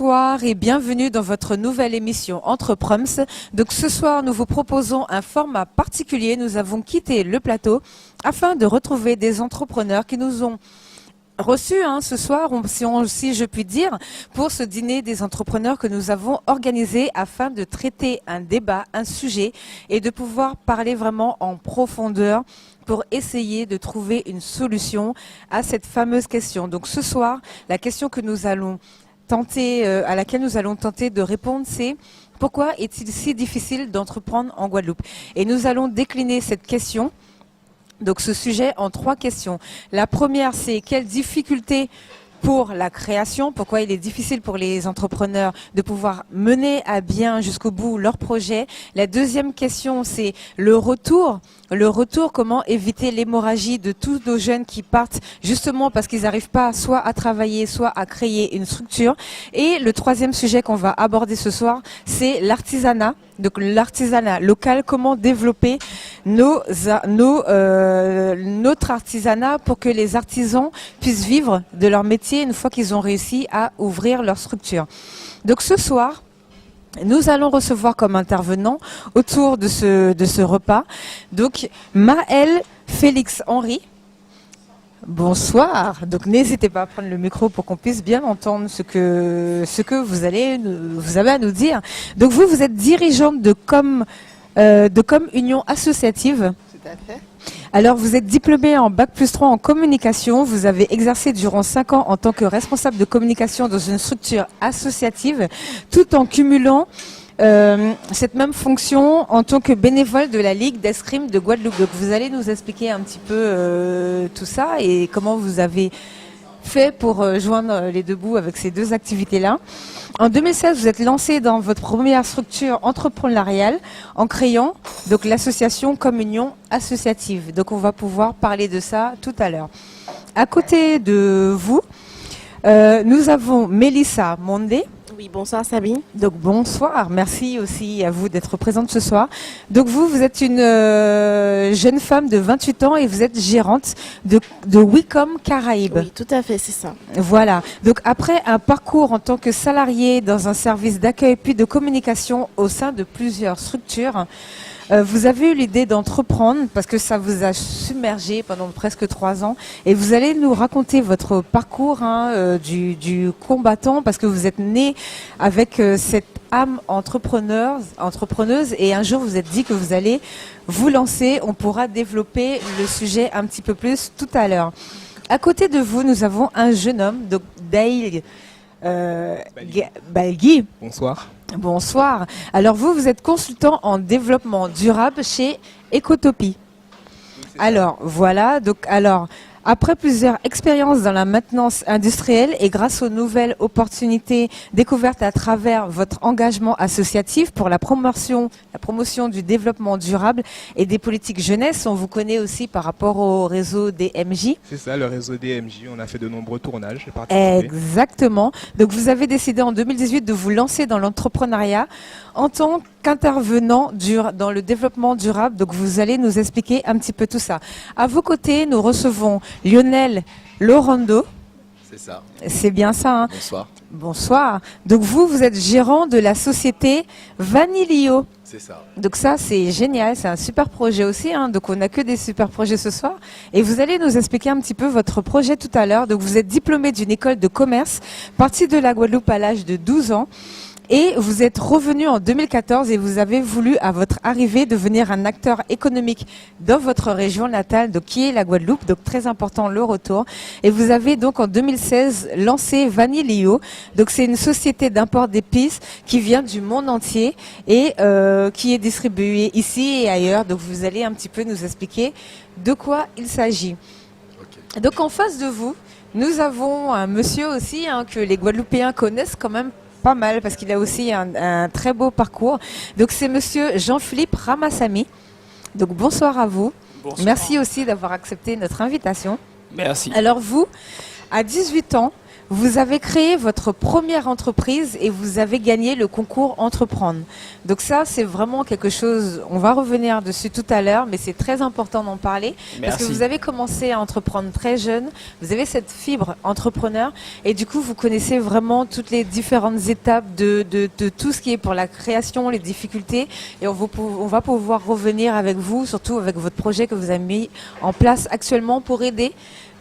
bonsoir et bienvenue dans votre nouvelle émission Entreproms. Donc ce soir, nous vous proposons un format particulier. Nous avons quitté le plateau afin de retrouver des entrepreneurs qui nous ont reçus ce soir, si je puis dire, pour ce dîner des entrepreneurs que nous avons organisé afin de traiter un débat, un sujet et de pouvoir parler vraiment en profondeur pour essayer de trouver une solution à cette fameuse question. Donc ce soir, la question que nous allons tenter, à laquelle nous allons tenter de répondre, c'est pourquoi est-il si difficile d'entreprendre en Guadeloupe? Et nous allons décliner cette question, donc ce sujet, en 3 questions. La première, c'est quelles difficultés pour la création, pourquoi il est difficile pour les entrepreneurs de pouvoir mener à bien jusqu'au bout leur projet. La deuxième question, c'est le retour. Le retour, comment éviter l'hémorragie de tous nos jeunes qui partent justement parce qu'ils n'arrivent pas soit à travailler, soit à créer une structure. Et le troisième sujet qu'on va aborder ce soir, c'est l'artisanat. Donc l'artisanat local, comment développer notre artisanat pour que les artisans puissent vivre de leur métier une fois qu'ils ont réussi à ouvrir leur structure. Donc ce soir, nous allons recevoir comme intervenant autour de ce repas, donc Maëlle Félix Henry. Bonsoir. Donc n'hésitez pas à prendre le micro pour qu'on puisse bien entendre ce que vous avez à nous dire. Donc vous êtes dirigeante de Com Union Associative. Tout à fait. Alors vous êtes diplômée en Bac+3 en communication. Vous avez exercé durant 5 ans en tant que responsable de communication dans une structure associative, tout en cumulant cette même fonction en tant que bénévole de la Ligue d'escrime de Guadeloupe. Donc vous allez nous expliquer un petit peu tout ça et comment vous avez fait pour joindre les deux bouts avec ces 2 activités-là. En 2016, vous êtes lancé dans votre première structure entrepreneuriale en créant donc l'association Communion Associative. Donc on va pouvoir parler de ça tout à l'heure. À côté de vous, nous avons Mélissa Mondé. Oui, bonsoir Sabine. Donc bonsoir, merci aussi à vous d'être présente ce soir. Donc vous êtes une jeune femme de 28 ans et vous êtes gérante de Wicom Caraïbes. Oui, tout à fait, c'est ça. Voilà, donc après un parcours en tant que salarié dans un service d'accueil puis de communication au sein de plusieurs structures, vous avez eu l'idée d'entreprendre parce que ça vous a submergé pendant presque 3 ans et vous allez nous raconter votre parcours du combattant parce que vous êtes né avec cette âme entrepreneuse et un jour vous êtes dit que vous allez vous lancer. On pourra développer le sujet un petit peu plus tout à l'heure. À côté de vous, nous avons un jeune homme, donc Daïl Balgui. Bonsoir. Bonsoir. Alors vous êtes consultant en développement durable chez Ecotopie. Alors voilà, après plusieurs expériences dans la maintenance industrielle et grâce aux nouvelles opportunités découvertes à travers votre engagement associatif pour la promotion du développement durable et des politiques jeunesse, on vous connaît aussi par rapport au réseau DMJ. C'est ça, le réseau DMJ, on a fait de nombreux tournages. Exactement. Donc vous avez décidé en 2018 de vous lancer dans l'entrepreneuriat en tant qu'intervenant dans le développement durable. Donc vous allez nous expliquer un petit peu tout ça. À vos côtés, nous recevons Lionel Lorando. C'est ça. C'est bien ça, hein? Bonsoir. Bonsoir. Donc vous êtes gérant de la société Vanillio. C'est ça. Donc ça, c'est génial, c'est un super projet aussi, hein. Donc on n'a que des super projets ce soir. Et vous allez nous expliquer un petit peu votre projet tout à l'heure. Donc vous êtes diplômé d'une école de commerce, parti de la Guadeloupe à l'âge de 12 ans. Et vous êtes revenu en 2014 et vous avez voulu, à votre arrivée, devenir un acteur économique dans votre région natale, donc qui est la Guadeloupe, donc très important le retour. Et vous avez donc en 2016 lancé Vanillio. Donc c'est une société d'import d'épices qui vient du monde entier et qui est distribuée ici et ailleurs. Donc vous allez un petit peu nous expliquer de quoi il s'agit. Okay. Donc en face de vous, nous avons un monsieur aussi que les Guadeloupéens connaissent quand même pas mal parce qu'il a aussi un très beau parcours. Donc c'est monsieur Jean-Philippe Ramassamy. Donc bonsoir à vous. Bonsoir. Merci aussi d'avoir accepté notre invitation. Merci. Alors vous, à 18 ans, Vous avez créé votre première entreprise et vous avez gagné le concours Entreprendre. Donc ça, c'est vraiment quelque chose, on va revenir dessus tout à l'heure, mais c'est très important d'en parler. Parce que vous avez commencé à entreprendre très jeune, vous avez cette fibre entrepreneur et du coup, vous connaissez vraiment toutes les différentes étapes de tout ce qui est pour la création, les difficultés. Et on va pouvoir revenir avec vous, surtout avec votre projet que vous avez mis en place actuellement pour aider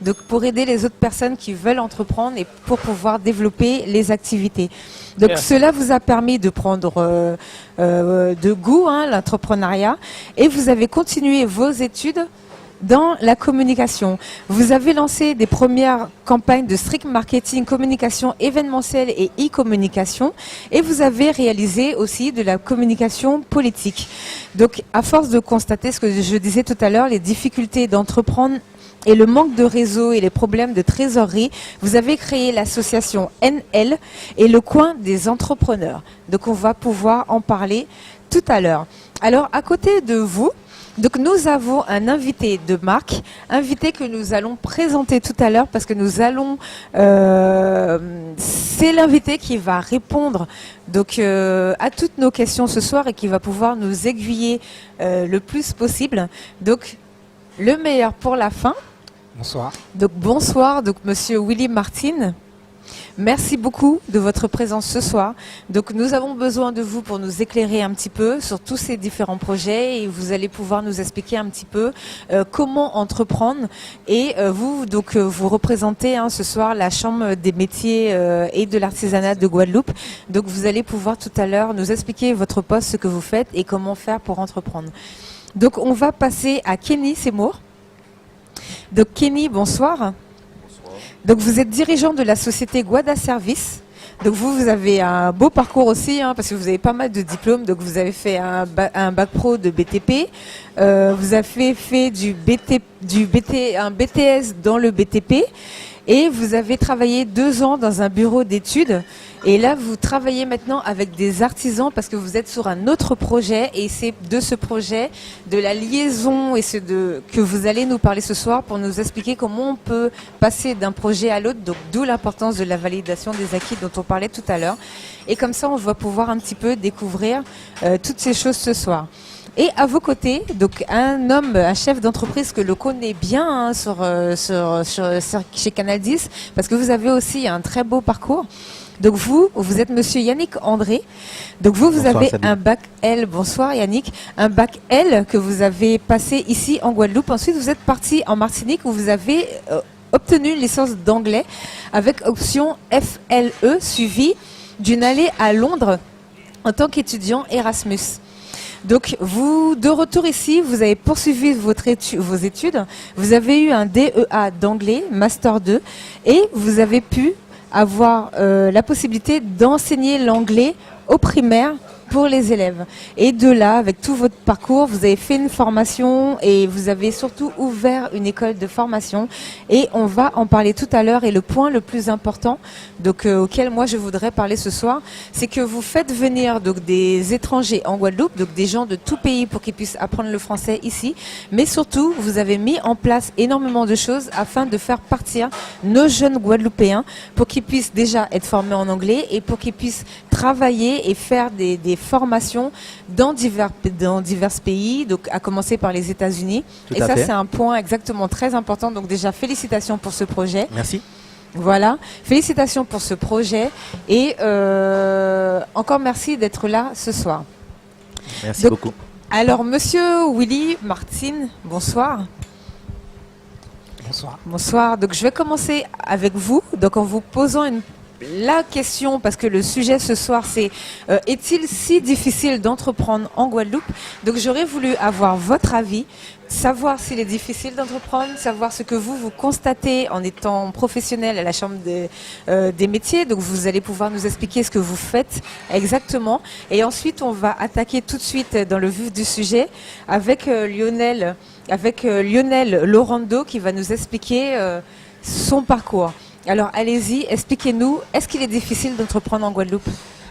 les autres personnes qui veulent entreprendre et pour pouvoir développer les activités. Donc cela vous a permis de prendre de goût l'entrepreneuriat et vous avez continué vos études dans la communication. Vous avez lancé des premières campagnes de strict marketing, communication événementielle et e-communication et vous avez réalisé aussi de la communication politique. Donc à force de constater ce que je disais tout à l'heure, les difficultés d'entreprendre et le manque de réseau et les problèmes de trésorerie, vous avez créé l'association NL et le coin des entrepreneurs. Donc on va pouvoir en parler tout à l'heure. Alors à côté de vous, donc nous avons un invité de marque, invité que nous allons présenter tout à l'heure parce que nous allons, c'est l'invité qui va répondre donc à toutes nos questions ce soir et qui va pouvoir nous aiguiller le plus possible. Donc le meilleur pour la fin. Bonsoir. Donc bonsoir, donc Monsieur Willy Martin. Merci beaucoup de votre présence ce soir. Donc nous avons besoin de vous pour nous éclairer un petit peu sur tous ces différents projets et vous allez pouvoir nous expliquer un petit peu comment entreprendre. Et vous représentez ce soir la Chambre des métiers et de l'artisanat de Guadeloupe. Donc vous allez pouvoir tout à l'heure nous expliquer votre poste, ce que vous faites et comment faire pour entreprendre. Donc on va passer à Kenny Seymour. Donc Kenny, bonsoir. Bonsoir. Donc vous êtes dirigeant de la société Guada Service. Donc vous avez un beau parcours aussi, parce que vous avez pas mal de diplômes. Donc vous avez fait un bac pro de BTP. Vous avez fait un BTS dans le BTP. Et vous avez travaillé 2 ans dans un bureau d'études. Et là, vous travaillez maintenant avec des artisans parce que vous êtes sur un autre projet. Et c'est de ce projet, de la liaison et que vous allez nous parler ce soir pour nous expliquer comment on peut passer d'un projet à l'autre. Donc d'où l'importance de la validation des acquis dont on parlait tout à l'heure. Et comme ça, on va pouvoir un petit peu découvrir toutes ces choses ce soir. Et à vos côtés, donc un chef d'entreprise que l'on connaît bien chez Canal 10, parce que vous avez aussi un très beau parcours. Donc vous êtes Monsieur Yannick André. Donc vous avez Sabine. un bac L. Bonsoir Yannick. Un bac L que vous avez passé ici en Guadeloupe. Ensuite vous êtes parti en Martinique où vous avez obtenu une licence d'anglais avec option FLE suivie d'une allée à Londres en tant qu'étudiant Erasmus. Donc, vous, de retour ici, vous avez poursuivi vos études. Vous avez eu un DEA d'anglais, Master 2, et vous avez pu avoir la possibilité d'enseigner l'anglais au primaire pour les élèves. Et de là, avec tout votre parcours, vous avez fait une formation et vous avez surtout ouvert une école de formation. Et on va en parler tout à l'heure. Et le point le plus important auquel moi je voudrais parler ce soir, c'est que vous faites venir donc des étrangers en Guadeloupe, donc des gens de tout pays pour qu'ils puissent apprendre le français ici. Mais surtout, vous avez mis en place énormément de choses afin de faire partir nos jeunes Guadeloupéens pour qu'ils puissent déjà être formés en anglais et pour qu'ils puissent travailler et faire des formations dans divers pays, donc à commencer par les États-Unis. Et ça, c'est un point exactement très important. Donc déjà, félicitations pour ce projet. Merci. Voilà, félicitations pour ce projet et encore merci d'être là ce soir. Merci beaucoup. Alors, Monsieur Willy Martin, bonsoir. Bonsoir. Bonsoir. Donc, je vais commencer avec vous, donc en vous posant la question, parce que le sujet ce soir, c'est est-il si difficile d'entreprendre en Guadeloupe? Donc, j'aurais voulu avoir votre avis, savoir s'il est difficile d'entreprendre, savoir ce que vous constatez en étant professionnel à la Chambre des métiers. Donc, vous allez pouvoir nous expliquer ce que vous faites exactement. Et ensuite, on va attaquer tout de suite dans le vif du sujet avec Lionel Laurando qui va nous expliquer son parcours. Alors, allez-y, expliquez-nous, est-ce qu'il est difficile d'entreprendre en Guadeloupe?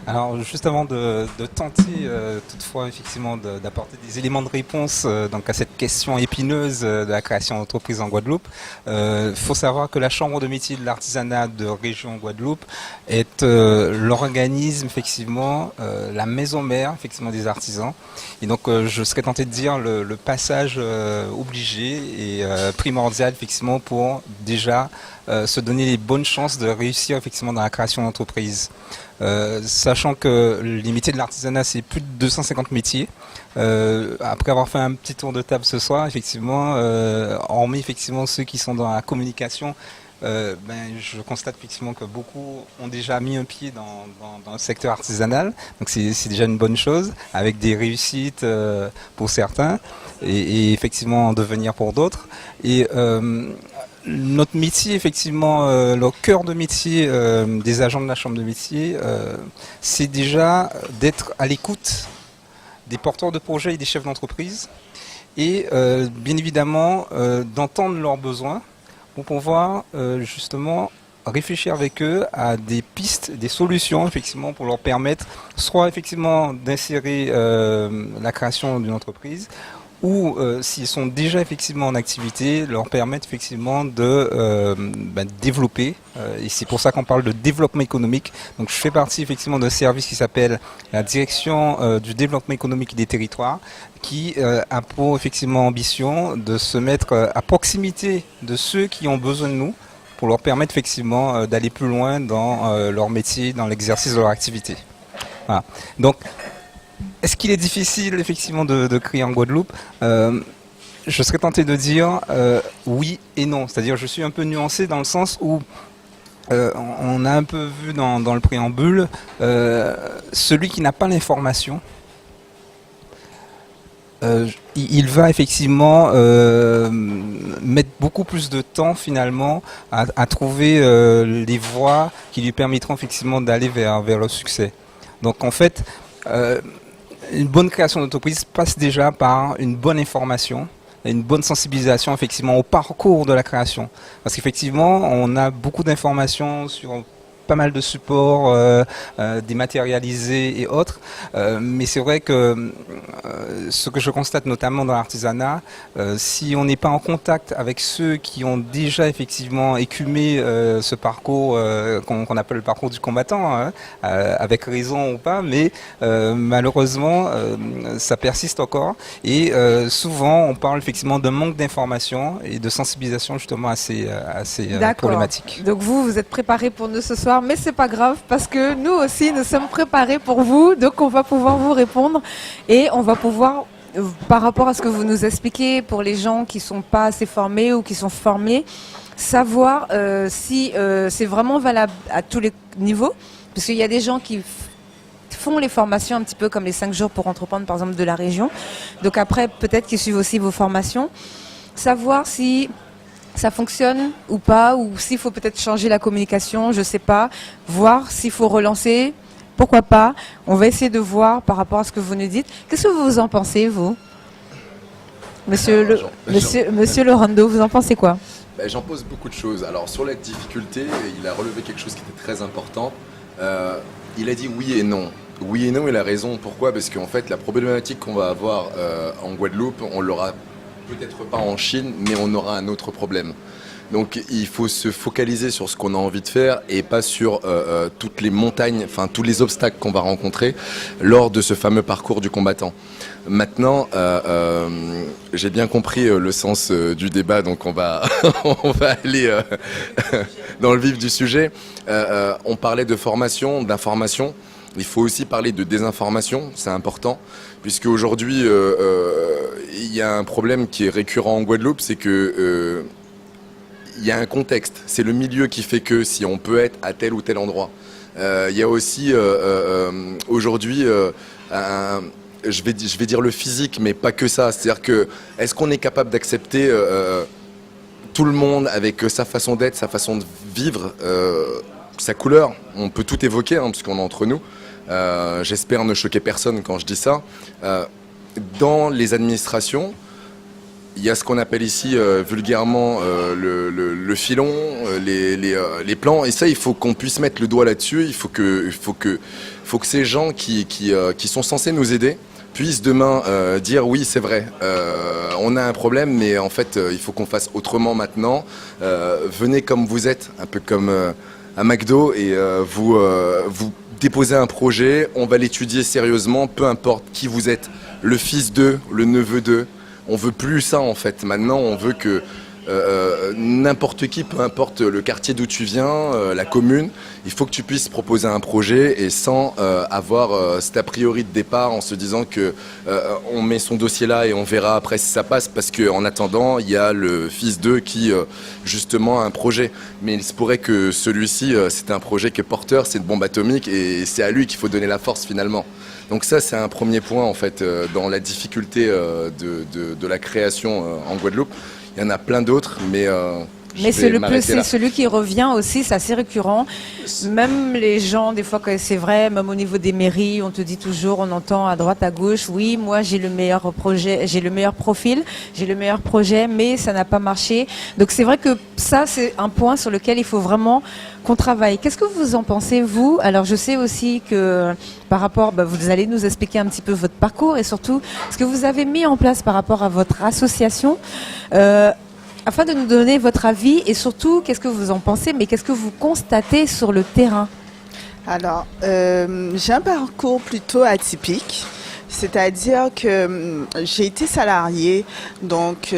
Alors juste avant de tenter toutefois effectivement d'apporter des éléments de réponse donc à cette question épineuse de la création d'entreprise en Guadeloupe, faut savoir que la Chambre de métiers de l'artisanat de région Guadeloupe est l'organisme effectivement, la maison mère effectivement des artisans. Et donc je serais tenté de dire le passage obligé et primordial effectivement pour déjà se donner les bonnes chances de réussir effectivement dans la création d'entreprise. Sachant que les métiers de l'artisanat, c'est plus de 250 métiers. Après avoir fait un petit tour de table ce soir, effectivement, hormis effectivement ceux qui sont dans la communication, je constate effectivement que beaucoup ont déjà mis un pied dans le secteur artisanal. Donc c'est déjà une bonne chose, avec des réussites pour certains et effectivement en devenir pour d'autres. Et notre métier, effectivement, le cœur de métier des agents de la Chambre de métier, c'est déjà d'être à l'écoute des porteurs de projets et des chefs d'entreprise et bien évidemment d'entendre leurs besoins pour pouvoir justement réfléchir avec eux à des pistes, des solutions effectivement pour leur permettre soit effectivement d'insérer la création d'une entreprise ou s'ils sont déjà effectivement en activité, leur permettre effectivement de développer. Et c'est pour ça qu'on parle de développement économique. Donc je fais partie effectivement d'un service qui s'appelle la direction du développement économique des territoires, qui a pour effectivement ambition de se mettre à proximité de ceux qui ont besoin de nous, pour leur permettre effectivement d'aller plus loin dans leur métier, dans l'exercice de leur activité. Voilà. Donc, est-ce qu'il est difficile effectivement de créer en Guadeloupe ? Je serais tenté de dire oui et non. C'est-à-dire je suis un peu nuancé dans le sens où on a un peu vu dans le préambule, celui qui n'a pas l'information, il va effectivement mettre beaucoup plus de temps finalement à trouver les voies qui lui permettront effectivement d'aller vers le succès. Donc en fait, une bonne création d'entreprise passe déjà par une bonne information et une bonne sensibilisation effectivement au parcours de la création. Parce qu'effectivement, on a beaucoup d'informations sur pas mal de supports dématérialisés et autres, mais c'est vrai que ce que je constate notamment dans l'artisanat, si on n'est pas en contact avec ceux qui ont déjà effectivement écumé ce parcours qu'on appelle le parcours du combattant, hein, avec raison ou pas, mais malheureusement ça persiste encore et souvent on parle effectivement d'un manque d'information et de sensibilisation justement assez problématique. Donc vous êtes préparés pour nous ce soir, mais c'est pas grave parce que nous aussi nous sommes préparés pour vous, donc on va pouvoir vous répondre et on va pouvoir, par rapport à ce que vous nous expliquez, pour les gens qui sont pas assez formés ou qui sont formés, savoir si c'est vraiment valable à tous les niveaux, parce qu'il y a des gens qui font les formations un petit peu comme les 5 jours pour entreprendre par exemple de la région, donc après peut-être qu'ils suivent aussi vos formations, savoir si ça fonctionne ou pas, ou s'il faut peut-être changer la communication, je sais pas, voir s'il faut relancer, pourquoi pas. On va essayer de voir par rapport à ce que vous nous dites. Qu'est-ce que vous en pensez, vous ? Monsieur Lorando, vous en pensez quoi ? J'en pose beaucoup de choses. Alors sur la difficulté, il a relevé quelque chose qui était très important. Il a dit oui et non. Oui et non, il a raison. Pourquoi ? Parce qu'en fait, la problématique qu'on va avoir en Guadeloupe, on l'aura peut-être pas en Chine, mais on aura un autre problème. Donc il faut se focaliser sur ce qu'on a envie de faire et pas sur toutes les montagnes, enfin tous les obstacles qu'on va rencontrer lors de ce fameux parcours du combattant. Maintenant, j'ai bien compris le sens du débat, donc on va on va aller dans le vif du sujet. On parlait de formation, d'information. Il faut aussi parler de désinformation, c'est important, puisque aujourd'hui il y a un problème qui est récurrent en Guadeloupe, c'est que il y a un contexte, c'est le milieu qui fait que si on peut être à tel ou tel endroit. Il y a aussi aujourd'hui, je vais dire le physique, mais pas que ça. C'est-à-dire que est-ce qu'on est capable d'accepter tout le monde avec sa façon d'être, sa façon de vivre, sa couleur. On peut tout évoquer hein, parce qu'on est entre nous. J'espère ne choquer personne quand je dis ça. Dans les administrations, il y a ce qu'on appelle ici vulgairement le filon, les plans, et ça, il faut qu'on puisse mettre le doigt là-dessus. Il faut que ces gens qui sont censés nous aider puissent demain dire oui, c'est vrai, on a un problème, mais en fait, il faut qu'on fasse autrement maintenant. Venez comme vous êtes, un peu comme à McDo, et vous déposez un projet, on va l'étudier sérieusement, peu importe qui vous êtes, le fils d'eux, le neveu d'eux. On veut plus ça en fait. Maintenant, on veut que n'importe qui, peu importe le quartier d'où tu viens, la commune, il faut que tu puisses proposer un projet et sans avoir cet a priori de départ en se disant que on met son dossier là et on verra après si ça passe, parce qu'en attendant, il y a le fils d'eux qui justement a un projet. Mais il se pourrait que celui-ci, c'est un projet qui est porteur, c'est une bombe atomique et c'est à lui qu'il faut donner la force finalement. Donc ça, c'est un premier point en fait dans la difficulté de la création en Guadeloupe. Il y en a plein d'autres, mais c'est celui qui revient aussi, c'est assez récurrent. Même les gens, des fois, c'est vrai, même au niveau des mairies, on te dit toujours, on entend à droite, à gauche, oui, moi j'ai le meilleur projet, j'ai le meilleur profil, j'ai le meilleur projet, mais ça n'a pas marché. Donc c'est vrai que ça, c'est un point sur lequel il faut vraiment qu'on travaille. Qu'est-ce que vous en pensez, vous? Alors je sais aussi que par rapport, vous allez nous expliquer un petit peu votre parcours et surtout ce que vous avez mis en place par rapport à votre association. Afin de nous donner votre avis et surtout, qu'est-ce que vous en pensez, mais qu'est-ce que vous constatez sur le terrain? Alors, j'ai un parcours plutôt atypique. C'est-à-dire que j'ai été salariée donc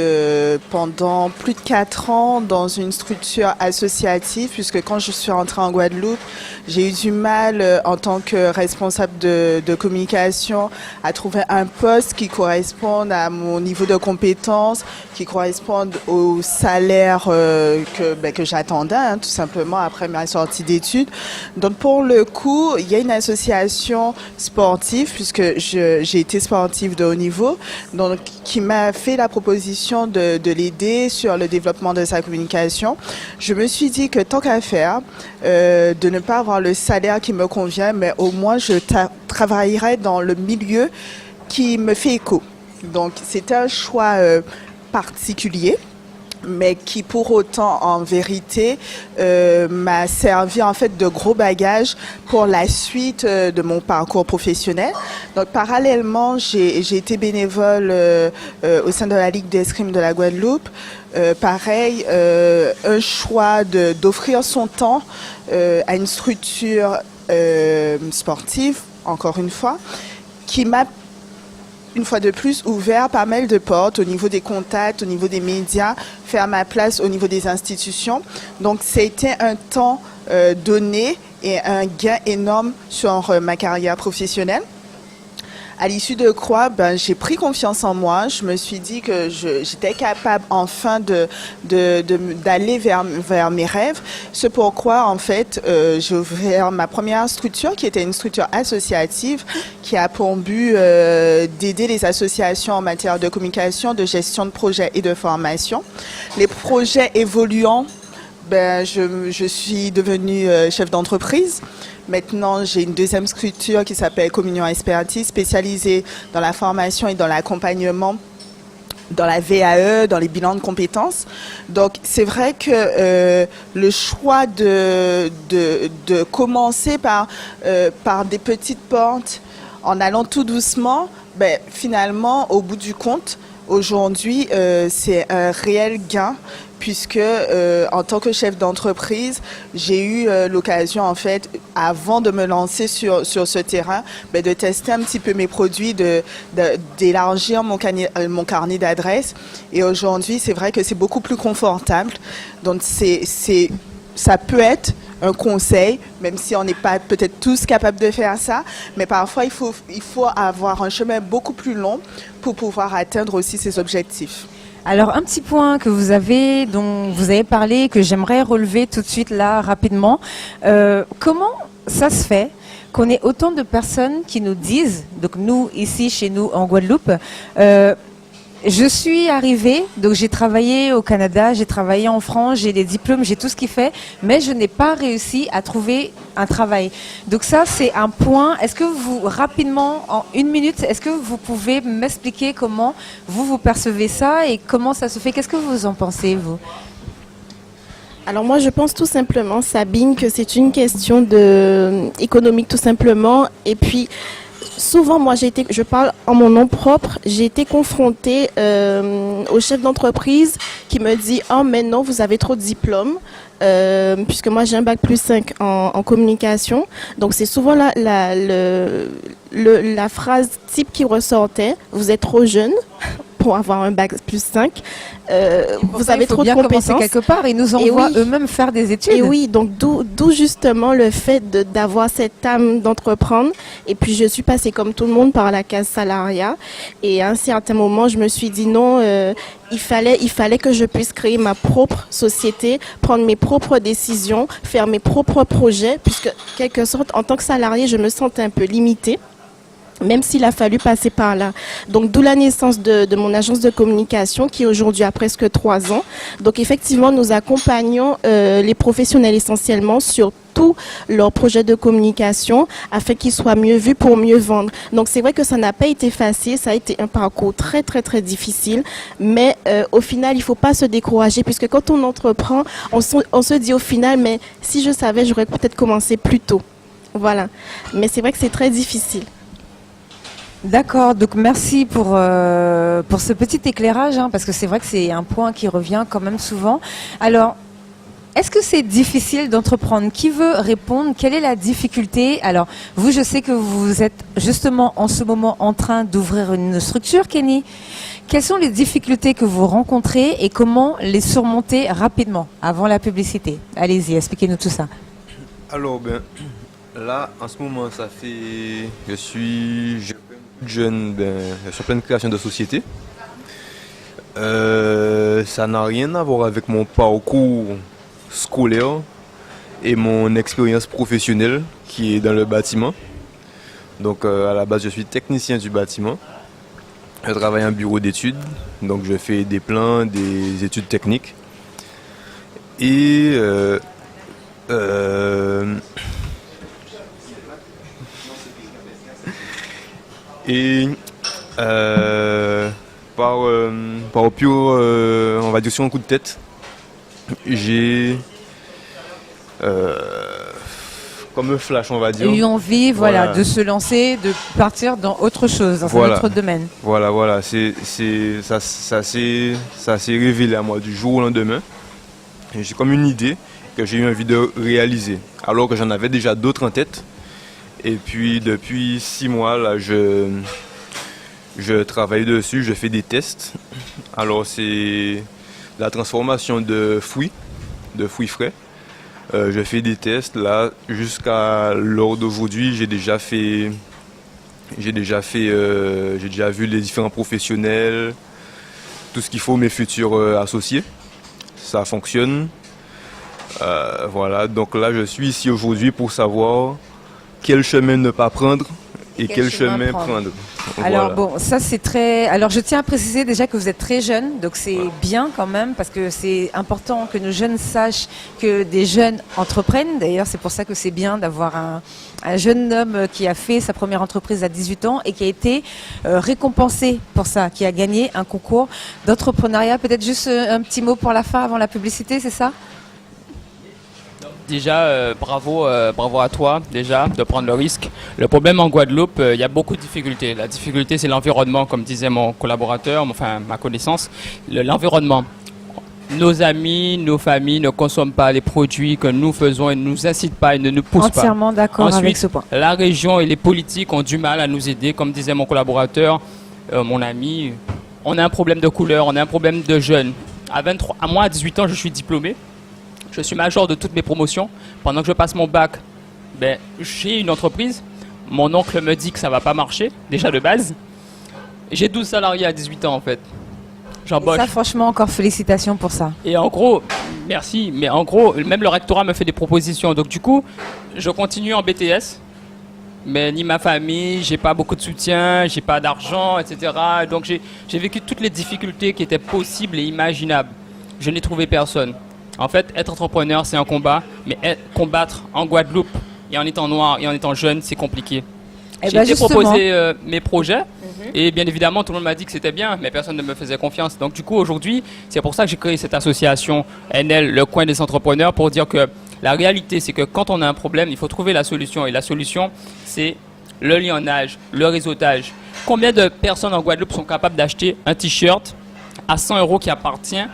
pendant plus de 4 ans dans une structure associative, puisque quand je suis rentrée en Guadeloupe, j'ai eu du mal en tant que responsable de communication à trouver un poste qui corresponde à mon niveau de compétence, qui corresponde au salaire que j'attendais, tout simplement après ma sortie d'études. Donc pour le coup, il y a une association sportive, puisque j'ai été sportive de haut niveau, donc qui m'a fait la proposition de l'aider sur le développement de sa communication. Je me suis dit que tant qu'à faire, de ne pas avoir le salaire qui me convient, mais au moins je travaillerai dans le milieu qui me fait écho. Donc c'était un choix particulier, mais qui pour autant en vérité m'a servi en fait de gros bagage pour la suite de mon parcours professionnel. Donc parallèlement, j'ai été bénévole au sein de la Ligue d'escrime de la Guadeloupe. Pareil, un choix d'offrir son temps à une structure sportive, encore une fois, qui m'a une fois de plus, ouvert pas mal de portes au niveau des contacts, au niveau des médias, faire ma place au niveau des institutions. Donc, c'était un temps donné et un gain énorme sur ma carrière professionnelle. À l'issue de quoi, j'ai pris confiance en moi. Je me suis dit que j'étais capable enfin d'aller vers mes rêves. C'est pourquoi, en fait, j'ai ouvert ma première structure, qui était une structure associative, qui a pour but d'aider les associations en matière de communication, de gestion de projets et de formation. Les projets évoluant, je suis devenue chef d'entreprise. Maintenant, j'ai une deuxième structure qui s'appelle Communion Expertise, spécialisée dans la formation et dans l'accompagnement, dans la VAE, dans les bilans de compétences. Donc, c'est vrai que le choix de commencer par des petites portes, en allant tout doucement, finalement, au bout du compte, aujourd'hui, c'est un réel gain, puisque en tant que chef d'entreprise, j'ai eu l'occasion, en fait, avant de me lancer sur ce terrain, de tester un petit peu mes produits, d'élargir mon carnet d'adresses. Et aujourd'hui, c'est vrai que c'est beaucoup plus confortable. Donc, ça peut être un conseil, même si on n'est pas peut-être tous capables de faire ça, mais parfois il faut avoir un chemin beaucoup plus long pour pouvoir atteindre aussi ses objectifs. Alors un petit point dont vous avez parlé, que j'aimerais relever tout de suite là rapidement. Comment ça se fait qu'on ait autant de personnes qui nous disent, donc nous ici chez nous en Guadeloupe, Je suis arrivée, donc j'ai travaillé au Canada, j'ai travaillé en France, j'ai des diplômes, j'ai tout ce qu'il fait, mais je n'ai pas réussi à trouver un travail. Donc ça, c'est un point. Est-ce que vous, rapidement, en 1 minute, est-ce que vous pouvez m'expliquer comment vous percevez ça et comment ça se fait? Qu'est-ce que vous en pensez, vous? Alors moi, je pense tout simplement, Sabine, que c'est une question économique tout simplement. Et puis, souvent, moi, je parle en mon nom propre, j'ai été confrontée au chef d'entreprise qui me dit « Oh, mais non, vous avez trop de diplômes. » Puisque moi, j'ai un bac +5 en communication. Donc, c'est souvent la phrase type qui ressortait « Vous êtes trop jeune. » pour avoir un bac +5, vous avez trop de compétences. Quelque part, ils nous envoient eux-mêmes faire des études. Et oui, donc d'où justement le fait d'avoir cette âme d'entreprendre. Et puis je suis passée comme tout le monde par la case salariat. Et à un certain moment, je me suis dit non, il fallait que je puisse créer ma propre société, prendre mes propres décisions, faire mes propres projets, puisque quelque sorte, en tant que salarié, je me sentais un peu limitée, même s'il a fallu passer par là. Donc, d'où la naissance de mon agence de communication qui aujourd'hui a presque 3 ans. Donc, effectivement, nous accompagnons les professionnels essentiellement sur tous leurs projets de communication afin qu'ils soient mieux vus pour mieux vendre. Donc, c'est vrai que ça n'a pas été facile. Ça a été un parcours très, très, très difficile. Mais au final, il ne faut pas se décourager puisque quand on entreprend, on se dit au final, mais si je savais, j'aurais peut-être commencé plus tôt. Voilà. Mais c'est vrai que c'est très difficile. D'accord, donc merci pour ce petit éclairage, hein, parce que c'est vrai que c'est un point qui revient quand même souvent. Alors, est-ce que c'est difficile d'entreprendre? Qui veut répondre? Quelle est la difficulté? Alors, vous, je sais que vous êtes justement en ce moment en train d'ouvrir une structure, Kenny. Quelles sont les difficultés que vous rencontrez et comment les surmonter rapidement, avant la publicité? Allez-y, expliquez-nous tout ça. Alors, là, en ce moment, ça fait... Je suis jeune, je suis en pleine création de société. Ça n'a rien à voir avec mon parcours scolaire et mon expérience professionnelle qui est dans le bâtiment. Donc à la base, je suis technicien du bâtiment. Je travaille en bureau d'études, donc je fais des plans, des études techniques. Et par pur, on va dire sur un coup de tête, j'ai comme un flash, on va dire. Eu envie, voilà, de se lancer, de partir dans autre chose, dans un autre domaine. Voilà, ça s'est révélé à moi du jour au lendemain. J'ai comme une idée que j'ai eu envie de réaliser, alors que j'en avais déjà d'autres en tête. Et puis depuis 6 mois, là, je travaille dessus, je fais des tests. Alors c'est la transformation de fruits frais. Je fais des tests là jusqu'à l'heure d'aujourd'hui. J'ai déjà vu les différents professionnels, tout ce qu'il faut, mes futurs associés. Ça fonctionne. Voilà, donc là je suis ici aujourd'hui pour savoir quel chemin ne pas prendre et quel chemin prendre. Alors bon, ça c'est très... Alors je tiens à préciser déjà que vous êtes très jeune, donc c'est bien quand même, parce que c'est important que nos jeunes sachent que des jeunes entreprennent. D'ailleurs, c'est pour ça que c'est bien d'avoir un jeune homme qui a fait sa première entreprise à 18 ans et qui a été récompensé pour ça, qui a gagné un concours d'entrepreneuriat. Peut-être juste un petit mot pour la fin avant la publicité, c'est ça ? Déjà, bravo à toi déjà de prendre le risque. Le problème en Guadeloupe, il y a beaucoup de difficultés. La difficulté, c'est l'environnement, comme disait mon collaborateur, enfin ma connaissance. L'environnement. Nos amis, nos familles ne consomment pas les produits que nous faisons et ne nous incitent pas et ne nous poussent pas. Entièrement d'accord avec ce point. La région et les politiques ont du mal à nous aider, comme disait mon collaborateur, mon ami. On a un problème de couleur, on a un problème de jeunes. À moi, à 18 ans, je suis diplômé. Je suis major de toutes mes promotions. Pendant que je passe mon bac, j'ai une entreprise. Mon oncle me dit que ça ne va pas marcher, déjà de base. J'ai 12 salariés à 18 ans en fait. J'embauche. Ça, franchement, encore félicitations pour ça. Et en gros, merci, mais en gros, même le rectorat me fait des propositions. Donc du coup, je continue en BTS. mais ni ma famille, j'ai pas beaucoup de soutien, j'ai pas d'argent, etc. Donc j'ai vécu toutes les difficultés qui étaient possibles et imaginables. Je n'ai trouvé personne. En fait, être entrepreneur, c'est un combat, mais combattre en Guadeloupe et en étant noir et en étant jeune, c'est compliqué. J'ai été proposé mes projets et bien évidemment tout le monde m'a dit que c'était bien, mais personne ne me faisait confiance. Donc du coup aujourd'hui, c'est pour ça que j'ai créé cette association NL, le coin des entrepreneurs, pour dire que la réalité c'est que quand on a un problème, il faut trouver la solution. Et la solution, c'est le lionnage, le réseautage. Combien de personnes en Guadeloupe sont capables d'acheter un t-shirt à 100 € qui appartient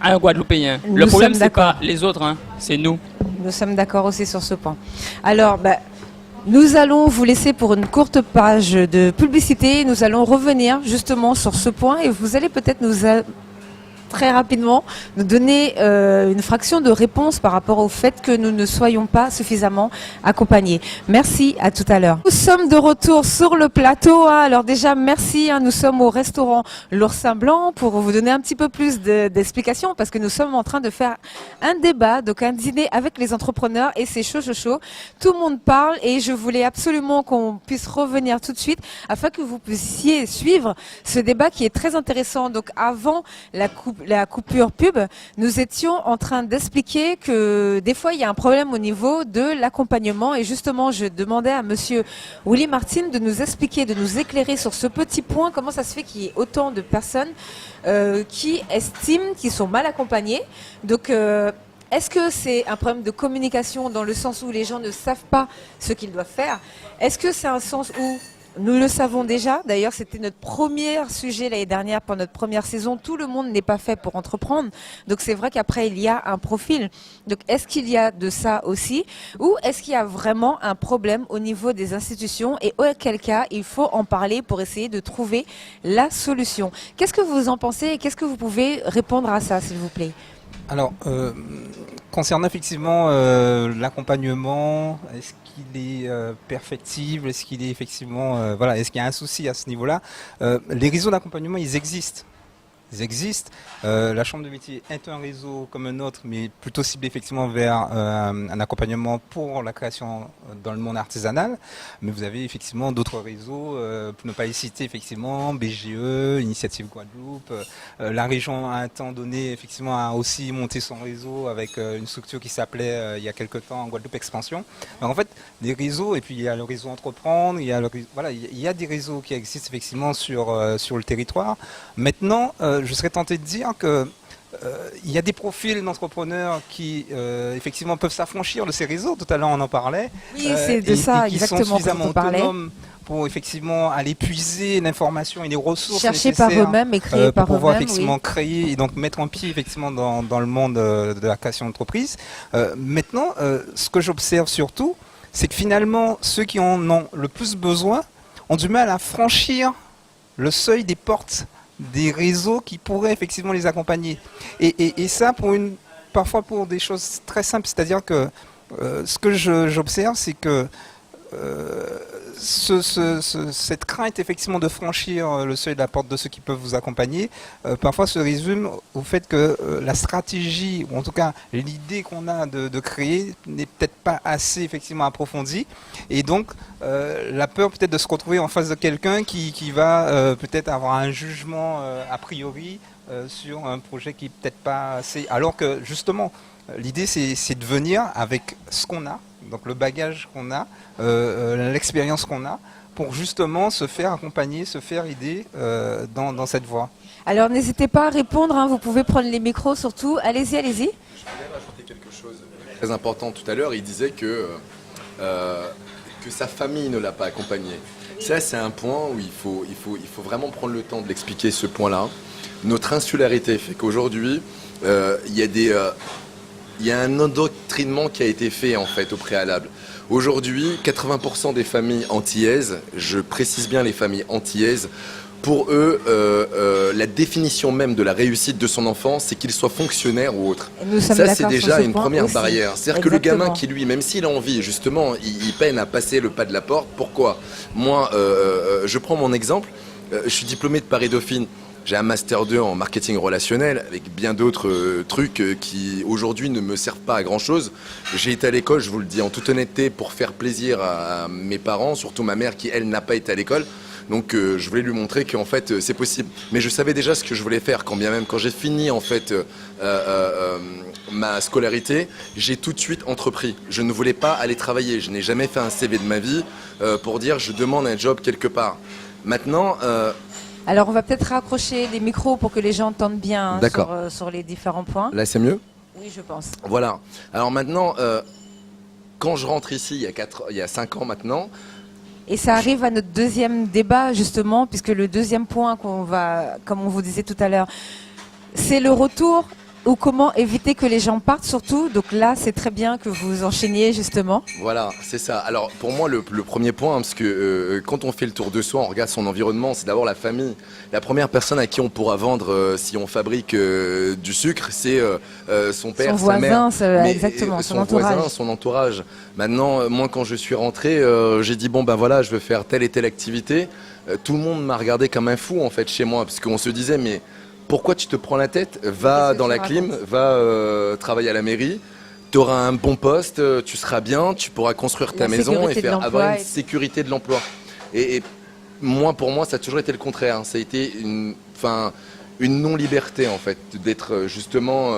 à un Guadeloupéen? Le problème, c'est pas les autres, hein, c'est nous. Nous sommes d'accord aussi sur ce point. Alors, nous allons vous laisser pour une courte page de publicité. Nous allons revenir justement sur ce point et vous allez peut-être très rapidement nous donner une fraction de réponse par rapport au fait que nous ne soyons pas suffisamment accompagnés. Merci, à tout à l'heure. Nous sommes de retour sur le plateau. Alors déjà, merci. Nous sommes au restaurant L'Oursin Blanc pour vous donner un petit peu plus d'explications parce que nous sommes en train de faire un débat, donc un dîner avec les entrepreneurs et c'est chaud, chaud, chaud. Tout le monde parle et je voulais absolument qu'on puisse revenir tout de suite afin que vous puissiez suivre ce débat qui est très intéressant. Donc avant la coupure pub, nous étions en train d'expliquer que des fois il y a un problème au niveau de l'accompagnement et justement je demandais à monsieur Willy Martin de nous expliquer, de nous éclairer sur ce petit point, comment ça se fait qu'il y ait autant de personnes qui estiment qu'ils sont mal accompagnés. Donc est-ce que c'est un problème de communication dans le sens où les gens ne savent pas ce qu'ils doivent faire? Est-ce que c'est un sens où nous le savons déjà, d'ailleurs c'était notre premier sujet l'année dernière pour notre première saison, tout le monde n'est pas fait pour entreprendre, donc c'est vrai qu'après il y a un profil. Donc est-ce qu'il y a de ça aussi ou est-ce qu'il y a vraiment un problème au niveau des institutions et auquel cas il faut en parler pour essayer de trouver la solution? Qu'est-ce que vous en pensez et qu'est-ce que vous pouvez répondre à ça s'il vous plaît? Alors, concernant effectivement l'accompagnement, est-ce qu'il est perfectible? Est-ce qu'il est effectivement, est-ce qu'il y a un souci à ce niveau-là? Les réseaux d'accompagnement, ils existent. La Chambre de métier est un réseau comme un autre, mais plutôt ciblé effectivement vers un accompagnement pour la création dans le monde artisanal. Mais vous avez effectivement d'autres réseaux, pour ne pas les citer effectivement, BGE, Initiative Guadeloupe. La région à un temps donné effectivement a aussi monté son réseau avec une structure qui s'appelait il y a quelque temps Guadeloupe Expansion. Donc en fait, des réseaux, et puis il y a le réseau Entreprendre, il y a des réseaux qui existent effectivement sur le territoire. Maintenant, je serais tenté de dire que il y a des profils d'entrepreneurs qui effectivement peuvent s'affranchir de ces réseaux. Tout à l'heure on en parlait. Oui, c'est de ça et qui exactement sont suffisamment dont on parlait. autonomes pour effectivement aller puiser l'information et les ressources Chercher par nécessaires eux-mêmes et créer par pour pouvoir eux-mêmes, effectivement oui. créer et donc mettre un pied effectivement dans le monde de la création d'entreprise. Maintenant, ce que j'observe surtout, c'est que finalement ceux qui en ont le plus besoin ont du mal à franchir le seuil des portes des réseaux qui pourraient effectivement les accompagner. Et ça, parfois pour des choses très simples, c'est-à-dire que ce que j'observe, c'est que cette crainte effectivement de franchir le seuil de la porte de ceux qui peuvent vous accompagner, parfois se résume au fait que la stratégie, ou en tout cas l'idée qu'on a de créer n'est peut-être pas assez effectivement approfondie, et donc la peur peut-être de se retrouver en face de quelqu'un qui va peut-être avoir un jugement a priori sur un projet qui est peut-être pas assez, alors que justement l'idée c'est de venir avec ce qu'on a, donc le bagage qu'on a, l'expérience qu'on a, pour justement se faire accompagner, se faire aider dans cette voie. Alors n'hésitez pas à répondre, vous pouvez prendre les micros surtout, allez-y. Je voulais rajouter quelque chose de très important tout à l'heure. Il disait que sa famille ne l'a pas accompagné. Ça, c'est un point où il faut vraiment prendre le temps de l'expliquer, ce point-là. Notre insularité fait qu'aujourd'hui, il y a un endoctrinement qui a été fait en fait au préalable. Aujourd'hui, 80% des familles antillaises, je précise bien les familles antillaises, pour eux, la définition même de la réussite de son enfant, c'est qu'il soit fonctionnaire ou autre. Ça, c'est déjà une première barrière. C'est-à-dire que le gamin qui, lui, même s'il a envie, justement, il peine à passer le pas de la porte. Pourquoi? Moi, je prends mon exemple. Je suis diplômé de Paris-Dauphine. J'ai un master 2 en marketing relationnel avec bien d'autres trucs qui aujourd'hui ne me servent pas à grand chose. J'ai été à l'école, je vous le dis en toute honnêteté, pour faire plaisir à mes parents, surtout ma mère qui elle n'a pas été à l'école. Donc je voulais lui montrer qu'en fait c'est possible. Mais je savais déjà ce que je voulais faire, quand bien même quand j'ai fini en fait ma scolarité, j'ai tout de suite entrepris. Je ne voulais pas aller travailler. Je n'ai jamais fait un CV de ma vie pour dire je demande un job quelque part. Maintenant. Alors on va peut-être raccrocher les micros pour que les gens entendent bien sur les différents points. Là c'est mieux ? Oui, je pense. Voilà. Alors maintenant, quand je rentre ici, il y a 5 ans maintenant. Et ça arrive à notre deuxième débat, justement, puisque le deuxième point qu'on va, comme on vous disait tout à l'heure, c'est le retour ou comment éviter que les gens partent surtout. Donc là, c'est très bien que vous enchaîniez, justement. Voilà, c'est ça. Alors pour moi, le premier point, parce que quand on fait le tour de soi, on regarde son environnement, c'est d'abord la famille. La première personne à qui on pourra vendre si on fabrique du sucre, c'est son père, son sa voisin, mère. exactement, son voisin, son entourage. Maintenant, moi, quand je suis rentré, j'ai dit bon ben voilà, je veux faire telle et telle activité. Tout le monde m'a regardé comme un fou en fait chez moi, parce qu'on se disait mais pourquoi tu te prends la tête? Va dans la clim, va travailler à la mairie. Tu auras un bon poste, tu seras bien, tu pourras construire ta maison et avoir une sécurité de l'emploi. Et moi, pour moi, ça a toujours été le contraire. Ça a été une non-liberté en fait, d'être justement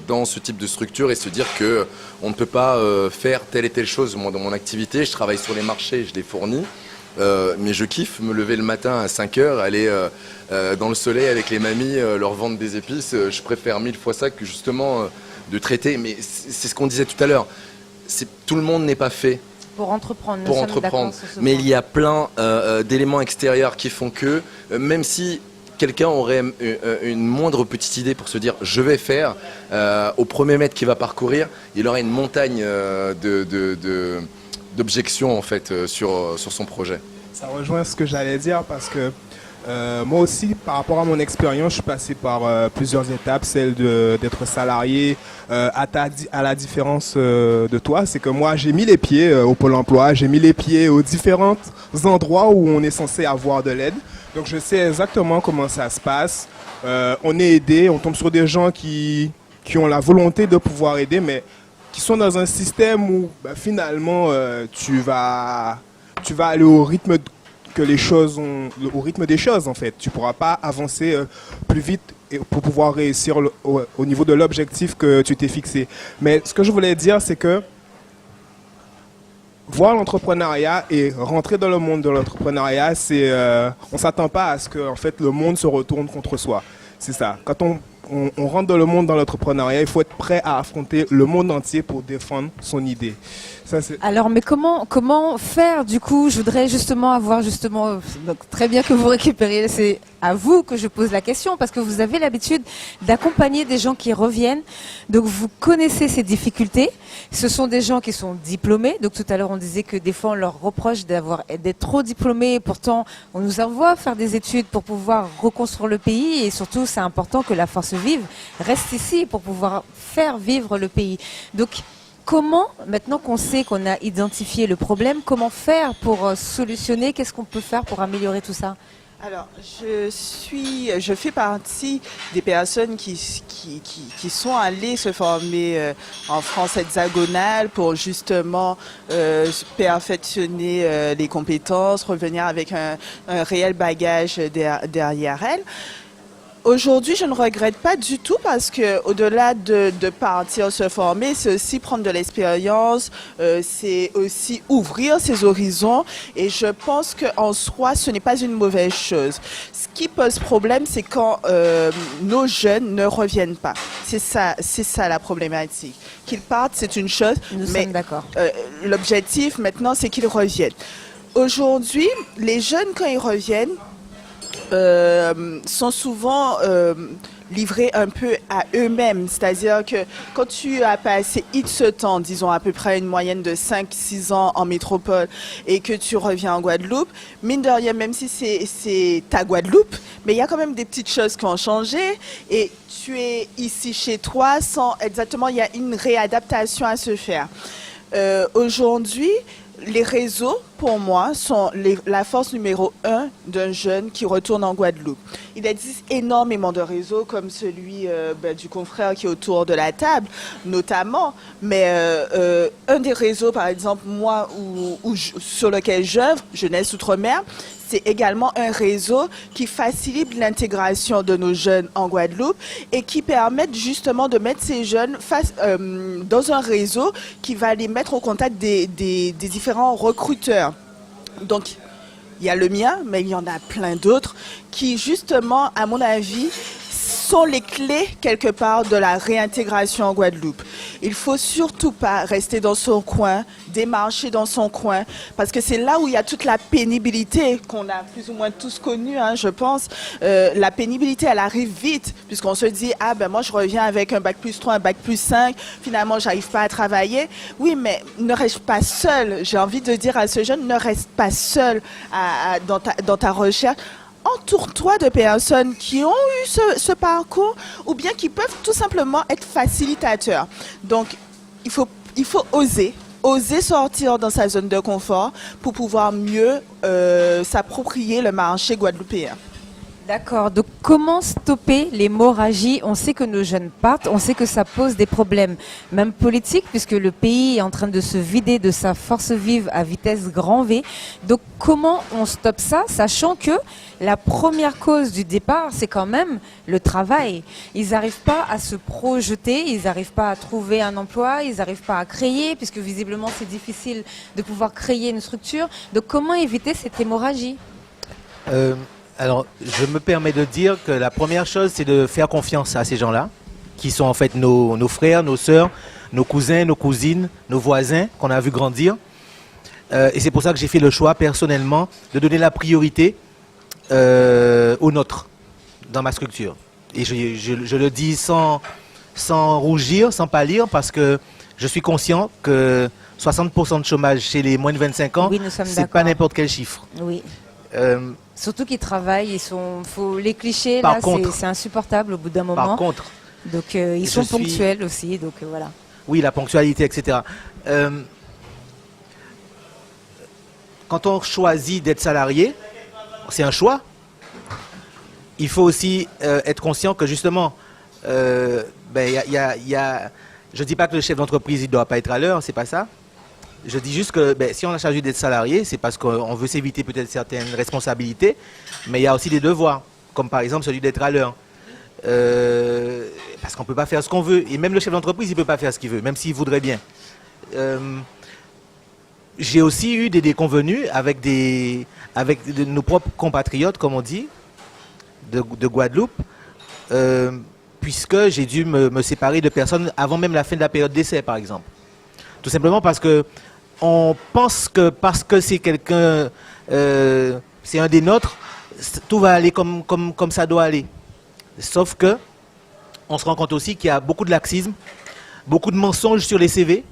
dans ce type de structure et se dire que on ne peut pas faire telle et telle chose. Moi, dans mon activité, je travaille sur les marchés, je les fournis. Mais je kiffe me lever le matin à 5h, aller dans le soleil avec les mamies, leur vendre des épices. Je préfère 1000 fois ça que justement de traiter. Mais c'est ce qu'on disait tout à l'heure. Tout le monde n'est pas fait pour entreprendre. Pour entreprendre. Mais il y a plein d'éléments extérieurs qui font que, même si quelqu'un aurait une moindre petite idée pour se dire je vais faire, au premier mètre qu'il va parcourir, il aurait une montagne d'objections en fait sur son projet. Ça rejoint ce que j'allais dire parce que moi aussi, par rapport à mon expérience, je suis passé par plusieurs étapes. Celle d'être salarié, à la différence de toi, c'est que moi j'ai mis les pieds au Pôle emploi, j'ai mis les pieds aux différents endroits où on est censé avoir de l'aide. Donc je sais exactement comment ça se passe. On est aidé, on tombe sur des gens qui ont la volonté de pouvoir aider, mais qui sont dans un système où finalement tu vas aller au rythme au rythme des choses en fait. Tu pourras pas avancer plus vite pour pouvoir réussir au niveau de l'objectif que tu t'es fixé. Mais ce que je voulais dire, c'est que voir l'entrepreneuriat et rentrer dans le monde de l'entrepreneuriat, on s'attend pas à ce que en fait le monde se retourne contre soi. C'est ça. Quand on rentre dans le monde de l'entrepreneuriat, il faut être prêt à affronter le monde entier pour défendre son idée. Ça, alors, mais comment faire du coup? Je voudrais justement donc, très bien que vous récupériez, c'est à vous que je pose la question parce que vous avez l'habitude d'accompagner des gens qui reviennent. Donc vous connaissez ces difficultés. Ce sont des gens qui sont diplômés. Donc tout à l'heure on disait que des fois on leur reproche d'être trop diplômés. Pourtant on nous envoie faire des études pour pouvoir reconstruire le pays et surtout c'est important que la force vive reste ici pour pouvoir faire vivre le pays. Donc comment, maintenant qu'on sait qu'on a identifié le problème, comment faire pour solutionner? Qu'est-ce qu'on peut faire pour améliorer tout ça? Alors, je fais partie des personnes qui sont allées se former en France hexagonale pour justement perfectionner les compétences, revenir avec un réel bagage derrière elles. Aujourd'hui, je ne regrette pas du tout parce que au-delà de partir se former, c'est aussi prendre de l'expérience, c'est aussi ouvrir ses horizons et je pense qu'en soi, ce n'est pas une mauvaise chose. Ce qui pose problème, c'est quand nos jeunes ne reviennent pas. C'est ça la problématique. Qu'ils partent, c'est une chose, Nous sommes d'accord. L'objectif maintenant, c'est qu'ils reviennent. Aujourd'hui, les jeunes, quand ils reviennent, sont souvent livrés un peu à eux-mêmes. C'est-à-dire que quand tu as passé X temps, disons à peu près une moyenne de 5-6 ans en métropole et que tu reviens en Guadeloupe, mine de rien, même si c'est ta Guadeloupe, mais il y a quand même des petites choses qui ont changé et tu es ici chez toi sans exactement, il y a une réadaptation à se faire. Aujourd'hui, les réseaux, pour moi, sont la force numéro 1 d'un jeune qui retourne en Guadeloupe. Il existe énormément de réseaux comme celui du confrère qui est autour de la table, notamment, mais un des réseaux, par exemple, moi, sur lequel j'œuvre, Jeunesse Outre-mer, c'est également un réseau qui facilite l'intégration de nos jeunes en Guadeloupe et qui permet justement de mettre ces jeunes dans un réseau qui va les mettre au contact des différents recruteurs. Donc, il y a le mien, mais il y en a plein d'autres qui, justement, à mon avis, sont les clés, quelque part, de la réintégration en Guadeloupe. Il faut surtout pas rester dans son coin, démarcher dans son coin, parce que c'est là où il y a toute la pénibilité qu'on a plus ou moins tous connue, hein, je pense. La pénibilité, elle arrive vite, puisqu'on se dit, ah ben moi je reviens avec un bac+3, un bac+5, finalement j'arrive pas à travailler. Oui, mais ne reste pas seul. J'ai envie de dire à ce jeune, ne reste pas seul dans ta recherche. Entoure-toi de personnes qui ont eu ce parcours ou bien qui peuvent tout simplement être facilitateurs. Donc, il faut oser sortir dans sa zone de confort pour pouvoir mieux s'approprier le marché guadeloupéen. D'accord. Donc, comment stopper l'hémorragie? On sait que nos jeunes partent, on sait que ça pose des problèmes, même politiques, puisque le pays est en train de se vider de sa force vive à vitesse grand V. Donc, comment on stoppe ça, sachant que la première cause du départ, c'est quand même le travail. Ils n'arrivent pas à se projeter, ils n'arrivent pas à trouver un emploi, ils n'arrivent pas à créer, puisque visiblement, c'est difficile de pouvoir créer une structure. Donc, comment éviter cette hémorragie? Alors, je me permets de dire que la première chose, c'est de faire confiance à ces gens-là, qui sont en fait nos frères, nos sœurs, nos cousins, nos cousines, nos voisins qu'on a vu grandir. Et c'est pour ça que j'ai fait le choix personnellement de donner la priorité aux nôtres dans ma structure. Et je le dis sans rougir, sans pâlir, parce que je suis conscient que 60% de chômage chez les moins de 25 ans, Oui, nous sommes c'est pas d'accord. n'importe quel chiffre. Oui. Surtout qu'ils travaillent, les clichés, Par là, contre- c'est insupportable au bout d'un moment. Par contre, Donc ils sont suis- ponctuels aussi, donc voilà. oui, la ponctualité, etc. Quand on choisit d'être salarié, c'est un choix. Il faut aussi être conscient que justement, je ne dis pas que le chef d'entreprise ne doit pas être à l'heure, c'est pas ça. Je dis juste que si on a choisi d'être salarié, c'est parce qu'on veut s'éviter peut-être certaines responsabilités, mais il y a aussi des devoirs, comme par exemple celui d'être à l'heure. Parce qu'on ne peut pas faire ce qu'on veut. Et même le chef d'entreprise, il ne peut pas faire ce qu'il veut, même s'il voudrait bien. J'ai aussi eu des déconvenus avec nos propres compatriotes, comme on dit, de Guadeloupe, puisque j'ai dû me séparer de personnes avant même la fin de la période d'essai, par exemple. Tout simplement parce que on pense que parce que c'est quelqu'un, c'est un des nôtres, tout va aller comme ça doit aller. Sauf que on se rend compte aussi qu'il y a beaucoup de laxisme, beaucoup de mensonges sur les CV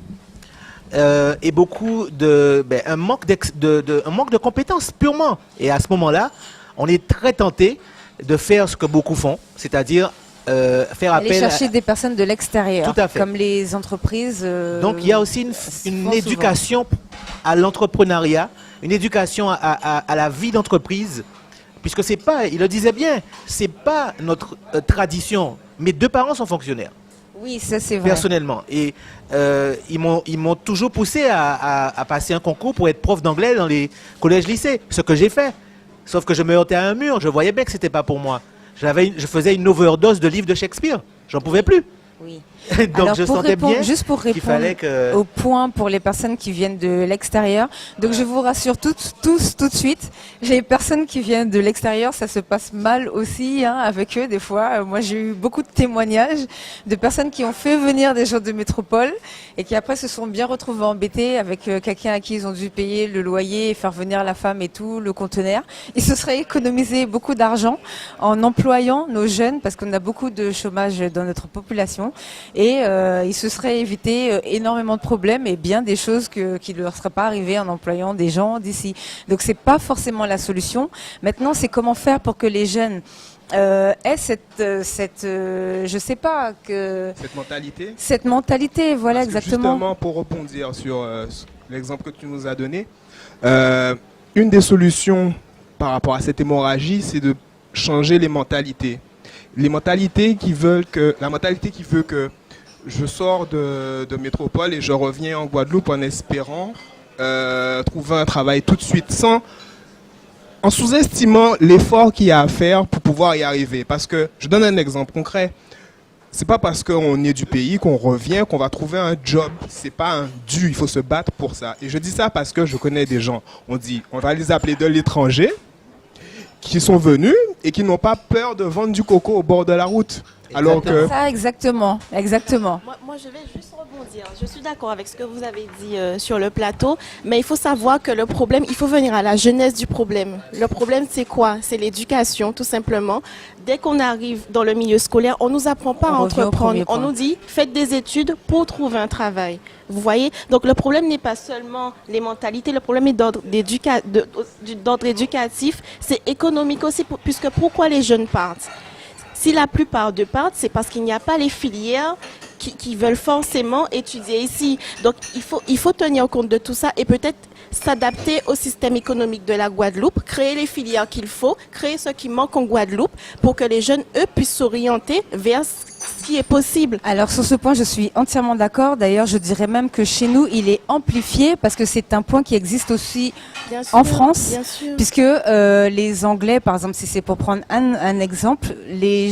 et beaucoup un manque de compétences purement. Et à ce moment-là, on est très tenté de faire ce que beaucoup font, c'est-à-dire faire Aller appel chercher des personnes de l'extérieur, Tout à fait. comme les entreprises. Donc il y a aussi une éducation à l'entrepreneuriat, une éducation à la vie d'entreprise, puisque c'est pas, il le disait bien, c'est pas notre tradition. Mes deux parents sont fonctionnaires, Oui, ça c'est vrai. personnellement, et ils m'ont toujours poussé à passer un concours pour être prof d'anglais dans les collèges-lycées, ce que j'ai fait. Sauf que je me heurtais à un mur, je voyais bien que c'était pas pour moi. Je faisais une overdose de livres de Shakespeare, j'en pouvais plus. Oui. Donc Alors, je pour sentais répondre, bien juste pour qu'il répondre fallait que... au point pour les personnes qui viennent de l'extérieur. Donc je vous rassure tous tout de suite, les personnes qui viennent de l'extérieur, ça se passe mal aussi avec eux des fois. Moi j'ai eu beaucoup de témoignages de personnes qui ont fait venir des gens de métropole et qui après se sont bien retrouvés embêtés avec quelqu'un à qui ils ont dû payer le loyer, faire venir la femme et tout, le conteneur. Ils se seraient économisé beaucoup d'argent en employant nos jeunes parce qu'on a beaucoup de chômage dans notre population et ils se seraient évité énormément de problèmes et bien des choses qui ne leur seraient pas arrivées en employant des gens d'ici. Donc c'est pas forcément la solution. Maintenant, c'est comment faire pour que les jeunes aient je sais pas que Cette mentalité, voilà. Parce que Exactement. justement, pour rebondir sur l'exemple que tu nous as donné, une des solutions par rapport à cette hémorragie, c'est de changer les mentalités. Les mentalités qui veulent que, la mentalité qui veut que je sors de métropole et je reviens en Guadeloupe en espérant trouver un travail tout de suite, en sous-estimant l'effort qu'il y a à faire pour pouvoir y arriver. Parce que, je donne un exemple concret, c'est pas parce qu'on est du pays qu'on revient qu'on va trouver un job. C'est pas un dû, il faut se battre pour ça. Et je dis ça parce que je connais des gens, on va les appeler de l'étranger, qui sont venus et qui n'ont pas peur de vendre du coco au bord de la route. Alors que... Ça, exactement. Moi, je vais juste rebondir. Je suis d'accord avec ce que vous avez dit sur le plateau, mais il faut savoir que le problème, il faut venir à la genèse du problème. Le problème, c'est quoi? C'est l'éducation, tout simplement. Dès qu'on arrive dans le milieu scolaire, on nous apprend pas à entreprendre. On nous dit, faites des études pour trouver un travail. Vous voyez? Donc, le problème n'est pas seulement les mentalités, le problème est d'ordre éducatif, c'est économique aussi, puisque pourquoi les jeunes partent? Si la plupart de partent, c'est parce qu'il n'y a pas les filières qui veulent forcément étudier ici. Donc, il faut tenir compte de tout ça et peut-être s'adapter au système économique de la Guadeloupe, créer les filières qu'il faut, créer ce qui manque en Guadeloupe pour que les jeunes, eux, puissent s'orienter vers ce qui est possible. Alors sur ce point, je suis entièrement d'accord. D'ailleurs, je dirais même que chez nous, il est amplifié parce que c'est un point qui existe aussi en France, bien sûr. puisque les Anglais, par exemple, si c'est pour prendre un exemple, les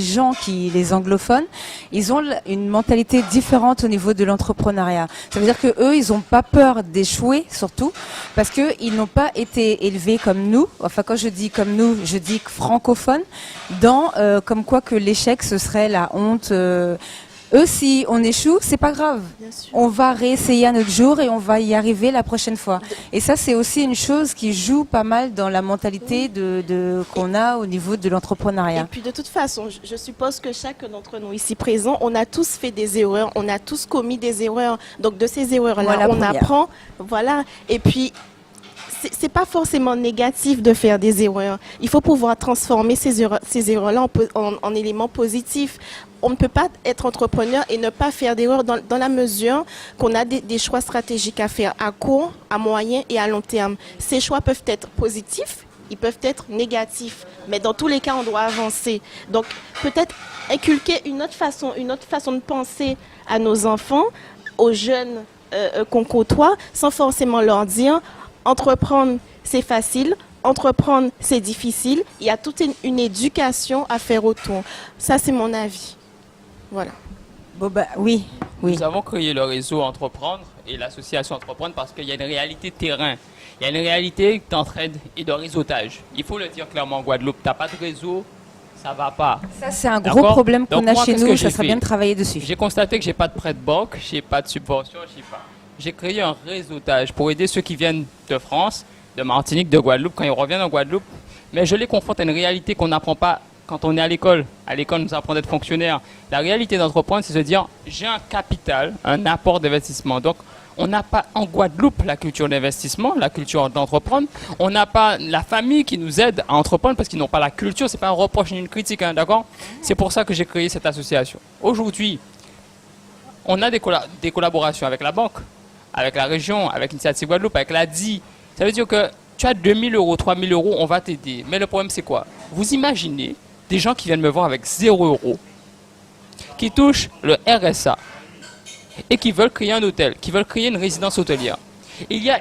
anglophones, ils ont une mentalité différente au niveau de l'entrepreneuriat. Ça veut dire que eux, ils n'ont pas peur d'échouer, surtout, parce que ils n'ont pas été élevés comme nous. Enfin, quand je dis comme nous, je dis francophones, dans comme quoi que l'échec ce serait la honte. Eux, si on échoue, c'est pas grave. On va réessayer un autre jour et on va y arriver la prochaine fois. Et ça, c'est aussi une chose qui joue pas mal dans la mentalité qu'on a au niveau de l'entrepreneuriat. Et puis de toute façon, je suppose que chacun d'entre nous ici présents, on a tous fait des erreurs, on a tous commis des erreurs. Donc de ces erreurs-là, on apprend. Voilà. Et puis c'est pas forcément négatif de faire des erreurs. Il faut pouvoir transformer ces erreurs-là en éléments positifs. On ne peut pas être entrepreneur et ne pas faire d'erreurs dans la mesure qu'on a des choix stratégiques à faire à court, à moyen et à long terme. Ces choix peuvent être positifs, ils peuvent être négatifs, mais dans tous les cas, on doit avancer. Donc, peut-être inculquer une autre façon de penser à nos enfants, aux jeunes qu'on côtoie, sans forcément leur dire entreprendre, c'est facile. Entreprendre, c'est difficile. Il y a toute une éducation à faire autour. Ça, c'est mon avis. Voilà. Bon, oui. Nous avons créé le réseau Entreprendre et l'association Entreprendre parce qu'il y a une réalité terrain. Il y a une réalité d'entraide et de réseautage. Il faut le dire clairement en Guadeloupe. Tu n'as pas de réseau, ça ne va pas. Ça, c'est un gros problème qu'on a chez nous. Ça serait bien de travailler dessus. J'ai constaté que je n'ai pas de prêt de banque, je n'ai pas de subvention, je sais pas. J'ai créé un réseautage pour aider ceux qui viennent de France, de Martinique, de Guadeloupe, quand ils reviennent en Guadeloupe. Mais je les confronte à une réalité qu'on n'apprend pas quand on est à l'école. À l'école, on nous apprend d'être fonctionnaire. La réalité d'entreprendre, c'est se dire, j'ai un capital, un apport d'investissement. Donc, on n'a pas en Guadeloupe la culture d'investissement, la culture d'entreprendre. On n'a pas la famille qui nous aide à entreprendre parce qu'ils n'ont pas la culture. Ce n'est pas un reproche ni une critique, hein, d'accord? C'est pour ça que j'ai créé cette association. Aujourd'hui, on a des collaborations avec la banque, avec la région, avec l'Initiative Guadeloupe, avec l'ADI. Ça veut dire que tu as 2 000 euros, 3 000 euros, on va t'aider. Mais le problème, c'est quoi? Vous imaginez des gens qui viennent me voir avec 0 euros, qui touchent le RSA et qui veulent créer un hôtel, qui veulent créer une résidence hôtelière. Il y a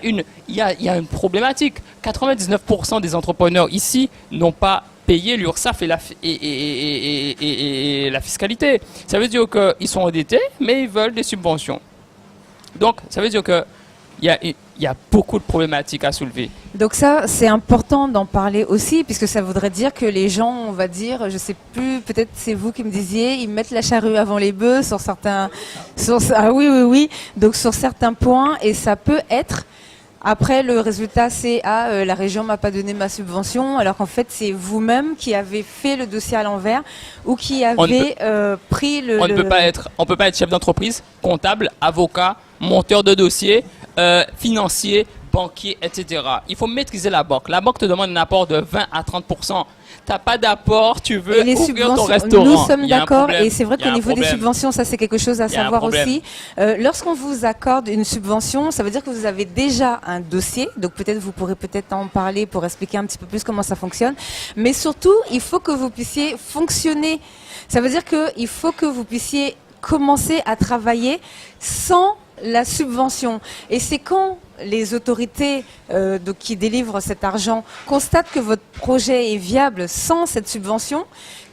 une problématique. 99% des entrepreneurs ici n'ont pas payé l'URSSAF et la fiscalité. Ça veut dire qu'ils sont endettés, mais ils veulent des subventions. Donc, ça veut dire qu'il y a beaucoup de problématiques à soulever. Donc ça, c'est important d'en parler aussi, puisque ça voudrait dire que les gens, on va dire, je sais plus, peut-être c'est vous qui me disiez, ils mettent la charrue avant les bœufs sur certains... oui. Donc sur certains points, et ça peut être... Après, le résultat, c'est la région m'a pas donné ma subvention, alors qu'en fait, c'est vous-même qui avez fait le dossier à l'envers ou qui avez pris le... On ne peut pas être chef d'entreprise, comptable, avocat, monteur de dossier, financier, banquier, etc. Il faut maîtriser la banque. La banque te demande un apport de 20 à 30%. Tu n'as pas d'apport, tu veux Et les ouvrir ton subventions, restaurant. nous sommes Il y a un d'accord, problème. et c'est vrai Il y a qu'au un niveau des problème. subventions, ça c'est quelque chose à Il y a un savoir problème. aussi. Lorsqu'on vous accorde une subvention, ça veut dire que vous avez déjà un dossier, donc peut-être vous pourrez peut-être en parler pour expliquer un petit peu plus comment ça fonctionne. Mais surtout, il faut que vous puissiez fonctionner. Ça veut dire qu'il faut que vous puissiez commencer à travailler sans la subvention. Et c'est quand les autorités donc, qui délivrent cet argent constatent que votre projet est viable sans cette subvention,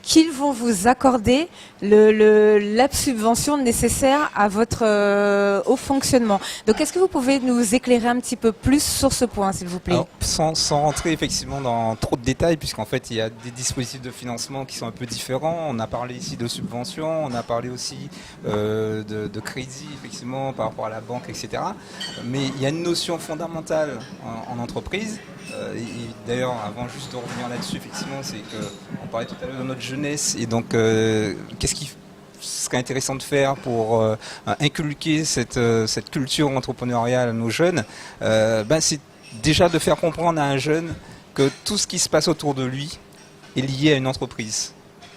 qu'ils vont vous accorder la subvention nécessaire à votre au fonctionnement. Donc, est-ce que vous pouvez nous éclairer un petit peu plus sur ce point, s'il vous plaît? Alors, sans rentrer effectivement dans trop de détails, puisqu'en fait il y a des dispositifs de financement qui sont un peu différents. On a parlé ici de subventions, on a parlé aussi de crédit effectivement par rapport à la banque, etc. Mais il y a une notion fondamentale en entreprise. Et d'ailleurs, avant juste de revenir là-dessus, effectivement, c'est qu'on parlait tout à l'heure de notre jeunesse et donc qu'est-ce qui serait intéressant de faire pour inculquer cette culture entrepreneuriale à nos jeunes, c'est déjà de faire comprendre à un jeune que tout ce qui se passe autour de lui est lié à une entreprise.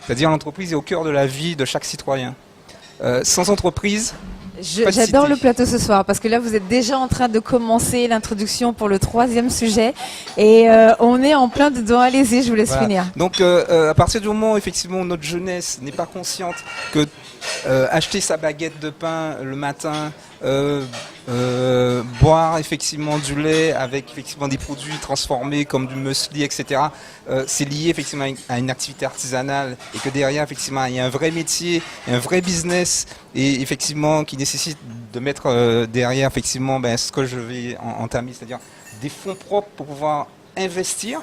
C'est-à-dire l'entreprise est au cœur de la vie de chaque citoyen. Sans entreprise, J'adore le plateau ce soir parce que là vous êtes déjà en train de commencer l'introduction pour le 3e sujet et on est en plein dedans. Allez-y, je vous laisse finir. Donc à partir du moment où effectivement notre jeunesse n'est pas consciente que acheter sa baguette de pain le matin, boire effectivement du lait avec effectivement des produits transformés comme du muesli, etc. C'est lié effectivement à une activité artisanale et que derrière effectivement il y a un vrai métier, un vrai business et effectivement qui nécessite de mettre derrière effectivement ce que je vais entamer, c'est-à-dire des fonds propres pour pouvoir investir.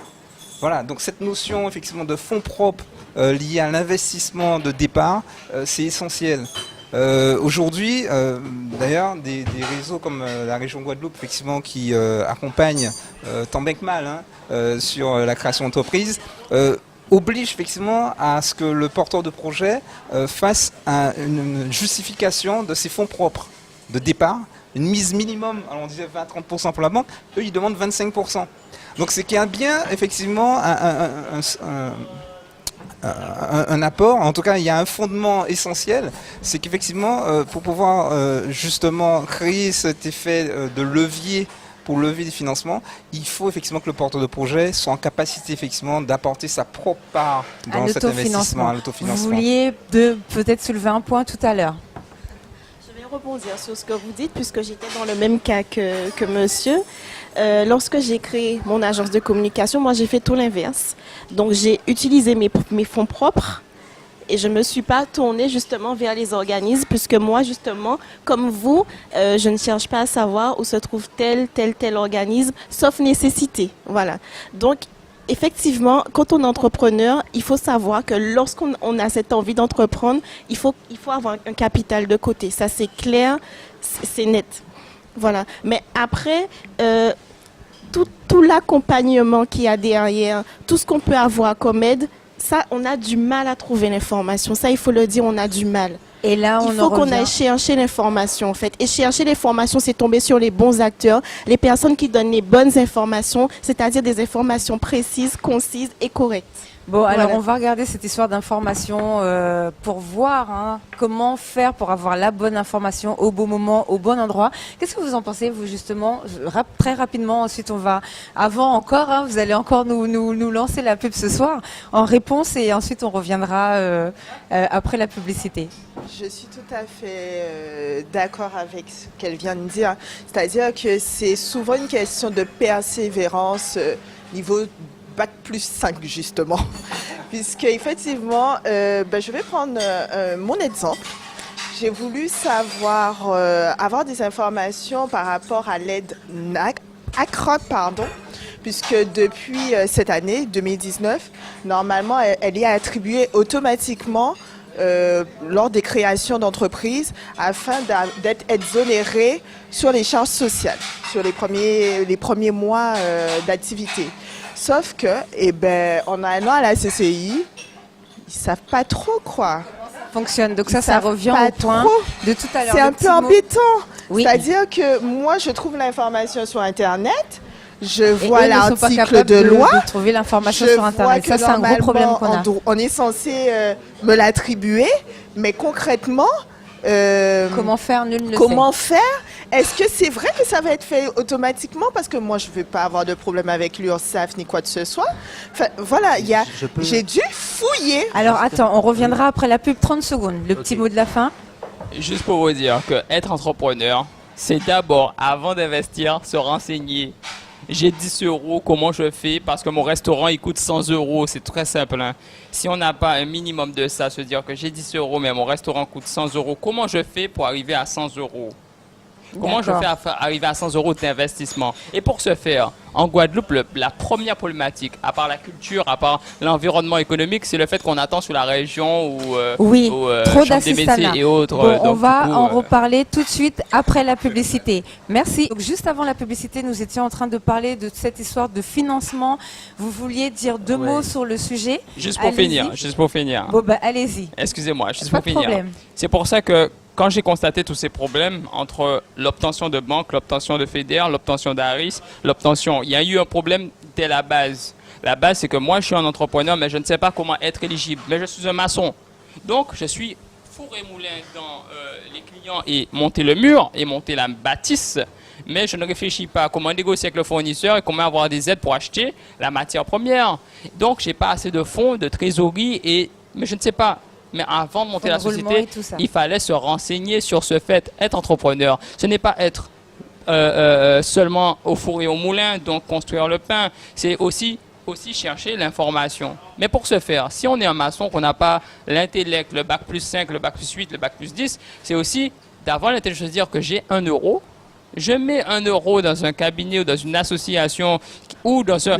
Voilà, donc cette notion effectivement de fonds propres liés à l'investissement de départ, c'est essentiel. Aujourd'hui, d'ailleurs, des réseaux comme la région Guadeloupe, effectivement, qui accompagnent tant bien que mal sur la création d'entreprise, oblige effectivement à ce que le porteur de projet fasse une justification de ses fonds propres de départ, une mise minimum, alors on disait 20-30% pour la banque, eux ils demandent 25%. Donc c'est qu'il y a bien effectivement un apport, en tout cas il y a un fondement essentiel, c'est qu'effectivement pour pouvoir justement créer cet effet de levier pour lever des financements, il faut effectivement que le porteur de projet soit en capacité effectivement d'apporter sa propre part dans cet investissement, à l'autofinancement. Vous vouliez peut-être soulever un point tout à l'heure. Je vais rebondir sur ce que vous dites puisque j'étais dans le même cas que monsieur. Lorsque j'ai créé mon agence de communication, moi j'ai fait tout l'inverse. Donc j'ai utilisé mes fonds propres et je ne me suis pas tournée justement vers les organismes puisque moi justement, comme vous, je ne cherche pas à savoir où se trouve tel organisme, sauf nécessité. Voilà. Donc effectivement, quand on est entrepreneur, il faut savoir que lorsqu'on a cette envie d'entreprendre, il faut avoir un capital de côté. Ça c'est clair, c'est net. Voilà. Mais après, tout l'accompagnement qu'il y a derrière, tout ce qu'on peut avoir comme aide, ça, on a du mal à trouver l'information. Ça, il faut le dire, on a du mal. Et là, il faut qu'on aille chercher l'information, en fait. Et chercher l'information, c'est tomber sur les bons acteurs, les personnes qui donnent les bonnes informations, c'est-à-dire des informations précises, concises et correctes. Bon, alors Voilà. on va regarder cette histoire d'information pour voir comment faire pour avoir la bonne information au bon moment, au bon endroit. Qu'est-ce que vous en pensez, vous, justement, très rapidement, ensuite on va, avant encore, vous allez encore nous lancer la pub ce soir en réponse et ensuite on reviendra après la publicité. Je suis tout à fait d'accord avec ce qu'elle vient de dire. C'est-à-dire que c'est souvent une question de persévérance niveau Bac plus 5 justement. Puisque effectivement, je vais prendre mon exemple. J'ai voulu savoir, avoir des informations par rapport à l'aide ACROP, puisque depuis cette année, 2019, normalement, elle est attribuée automatiquement lors des créations d'entreprises afin d'être exonérée sur les charges sociales, sur les premiers mois d'activité. Sauf que, en allant à la CCI, ils savent pas trop quoi. Fonctionne. Donc ça revient au point de tout à l'heure. C'est un peu embêtant. Oui. C'est-à-dire que moi, je trouve l'information sur Internet, je Et vois eux ne sont pas l'article capables de loi. de trouver l'information Je sur vois Internet. que Ça, c'est un gros problème qu'on a. normalement, on est censé me l'attribuer, mais concrètement, Comment faire, nul ne sait. comment faire? Est-ce que c'est vrai que ça va être fait automatiquement? Parce que moi, je ne veux pas avoir de problème avec l'URSSAF ni quoi que ce soit. Enfin, voilà, j'ai dû fouiller. Alors attends, on reviendra après la pub 30 secondes. Le petit mot de la fin. Juste pour vous dire que être entrepreneur, c'est d'abord, avant d'investir, se renseigner. J'ai 10 euros, comment je fais? Parce que mon restaurant, il coûte 100 euros. C'est très simple, hein. Si on n'a pas un minimum de ça, se dire que j'ai 10 euros, mais mon restaurant coûte 100 euros, comment je fais pour arriver à 100 euros? Comment je fais arriver à 100 euros d'investissement? Et pour ce faire, en Guadeloupe, la première problématique, à part la culture, à part l'environnement économique, c'est le fait qu'on attend sur la région ou Oui, trop Chambre des métiers d'assistanat. et autres. Bon, on Donc, va du coup, en reparler tout de suite après la publicité. Merci. Donc, juste avant la publicité, nous étions en train de parler de cette histoire de financement. Vous vouliez dire deux mots sur le sujet? Juste pour finir. Bon, bah, allez-y. Excusez-moi, juste Pas pour de finir. problème. C'est pour ça que quand j'ai constaté tous ces problèmes entre l'obtention de banque, l'obtention de FEDER, l'obtention d'ARIS, il y a eu un problème dès la base. La base, c'est que moi, je suis un entrepreneur, mais je ne sais pas comment être éligible. Mais je suis un maçon. Donc, je suis four et moulin dans les clients et monter le mur et monter la bâtisse. Mais je ne réfléchis pas à comment négocier avec le fournisseur et comment avoir des aides pour acheter la matière première. Donc, je n'ai pas assez de fonds, de trésorerie, mais je ne sais pas. Mais avant de monter la société, il fallait se renseigner sur ce fait. Être entrepreneur, ce n'est pas être seulement au four et au moulin, donc construire le pain. C'est aussi chercher l'information. Mais pour ce faire, si on est un maçon, qu'on n'a pas l'intellect, le bac plus 5, le bac plus 8, le bac plus 10, c'est aussi d'avoir l'intelligence de dire que j'ai 1 euro. Je mets 1 euro dans un cabinet ou dans une association ou dans un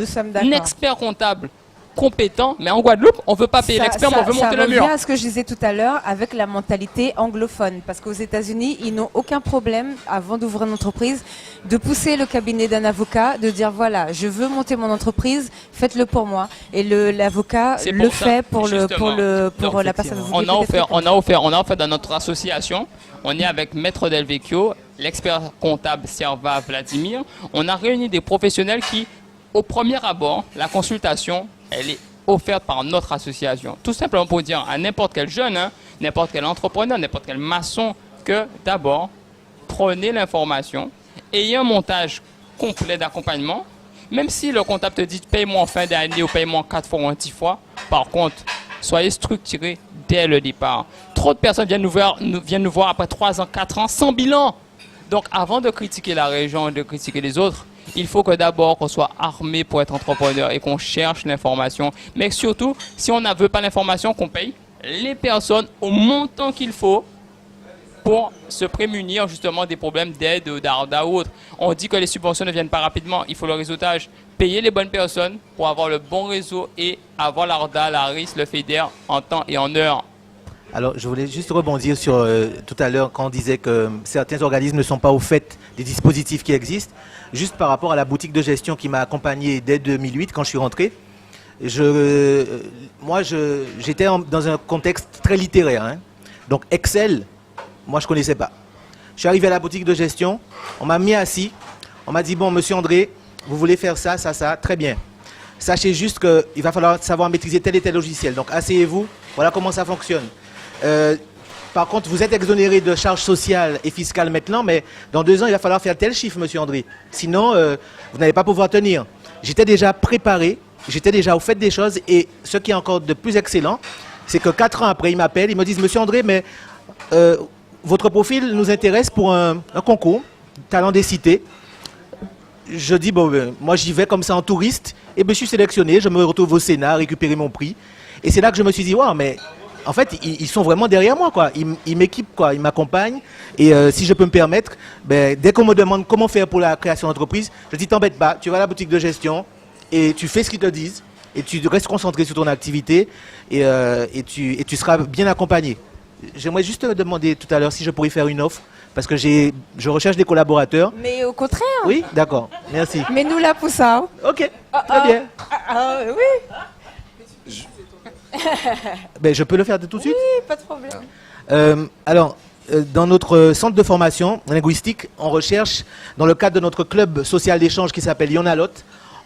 expert comptable compétent, mais en Guadeloupe, on ne veut pas payer l'expert, mais on veut monter le mur. Ça revient à ce que je disais tout à l'heure avec la mentalité anglophone, parce qu'aux États-Unis, ils n'ont aucun problème, avant d'ouvrir une entreprise, de pousser le cabinet d'un avocat, de dire voilà, je veux monter mon entreprise, faites-le pour moi. Et l'avocat le fait pour la personne. On a offert dans notre association, on est avec Maître Del Vecchio, l'expert comptable Serva Vladimir. On a réuni des professionnels qui, au premier abord, la consultation, elle est offerte par notre association. Tout simplement pour dire à n'importe quel jeune, n'importe quel entrepreneur, n'importe quel maçon, que d'abord, prenez l'information, ayez un montage complet d'accompagnement. Même si le comptable te dit paye-moi en fin d'année ou paye-moi 4 fois ou 10 fois, par contre, soyez structuré dès le départ. Trop de personnes viennent nous voir après 3 ans, 4 ans, sans bilan. Donc avant de critiquer la région et de critiquer les autres, il faut que d'abord qu'on soit armé pour être entrepreneur et qu'on cherche l'information. Mais surtout, si on ne veut pas l'information, qu'on paye les personnes au montant qu'il faut pour se prémunir justement des problèmes d'aide, d'ARDA ou autres. On dit que les subventions ne viennent pas rapidement, il faut le réseautage. Payer les bonnes personnes pour avoir le bon réseau et avoir l'ARDA, l'ARIS, le FEDER en temps et en heure. Alors, je voulais juste rebondir sur tout à l'heure quand on disait que certains organismes ne sont pas au fait des dispositifs qui existent. Juste par rapport à la boutique de gestion qui m'a accompagné dès 2008 quand je suis rentré. Moi, j'étais dans un contexte très littéraire. Hein. Donc, Excel, moi, je ne connaissais pas. Je suis arrivé à la boutique de gestion, on m'a mis assis, on m'a dit, bon, monsieur André, vous voulez faire ça, ça, ça, très bien. Sachez juste qu'il va falloir savoir maîtriser tel et tel logiciel. Donc, asseyez-vous, voilà comment ça fonctionne. Par contre, vous êtes exonéré de charges sociales et fiscales maintenant, mais dans 2 ans, il va falloir faire tel chiffre, monsieur André. Sinon, vous n'allez pas pouvoir tenir. J'étais déjà préparé, j'étais déjà au fait des choses, et ce qui est encore de plus excellent, c'est que 4 ans après, ils m'appellent, ils me disent, monsieur André, mais votre profil nous intéresse pour un concours, talent des cités. Je dis, bon, moi j'y vais comme ça en touriste, et je suis sélectionné, je me retrouve au Sénat, récupérer mon prix. Et c'est là que je me suis dit, wow, mais en fait, ils sont vraiment derrière moi, quoi. Ils m'équipent, quoi. Ils m'accompagnent. Et si je peux me permettre, dès qu'on me demande comment faire pour la création d'entreprise, je dis, t'embête pas, tu vas à la boutique de gestion et tu fais ce qu'ils te disent et tu restes concentré sur ton activité et tu seras bien accompagné. J'aimerais juste te demander tout à l'heure si je pourrais faire une offre parce que je recherche des collaborateurs. Mais au contraire. Oui, d'accord. Merci. Mais nous la poussons. Ok, très bien. Oui. Je peux le faire tout de suite? Oui, pas de problème. Alors, dans notre centre de formation linguistique, on recherche, dans le cadre de notre club social d'échange qui s'appelle Yonalot,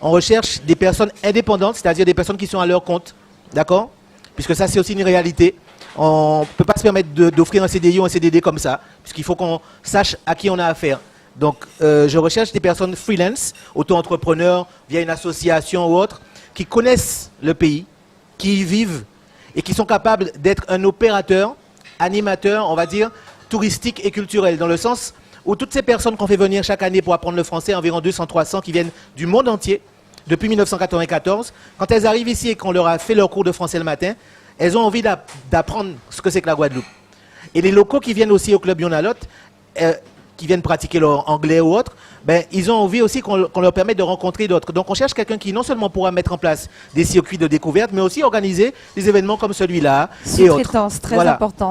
on recherche des personnes indépendantes, c'est-à-dire des personnes qui sont à leur compte, d'accord? Puisque ça, c'est aussi une réalité. On ne peut pas se permettre d'offrir un CDI ou un CDD comme ça, puisqu'il faut qu'on sache à qui on a affaire. Donc, je recherche des personnes freelance, auto-entrepreneurs, via une association ou autre, qui connaissent le pays, qui y vivent et qui sont capables d'être un opérateur, animateur, on va dire, touristique et culturel, dans le sens où toutes ces personnes qu'on fait venir chaque année pour apprendre le français, environ 200-300 qui viennent du monde entier, depuis 1994, quand elles arrivent ici et qu'on leur a fait leur cours de français le matin, elles ont envie d'apprendre ce que c'est que la Guadeloupe. Et les locaux qui viennent aussi au Club Yonalot, qui viennent pratiquer leur anglais ou autre, ben, ils ont envie aussi qu'on leur permette de rencontrer d'autres. Donc on cherche quelqu'un qui non seulement pourra mettre en place des circuits de découverte, mais aussi organiser des événements comme celui-là et autres. Sous-traitance,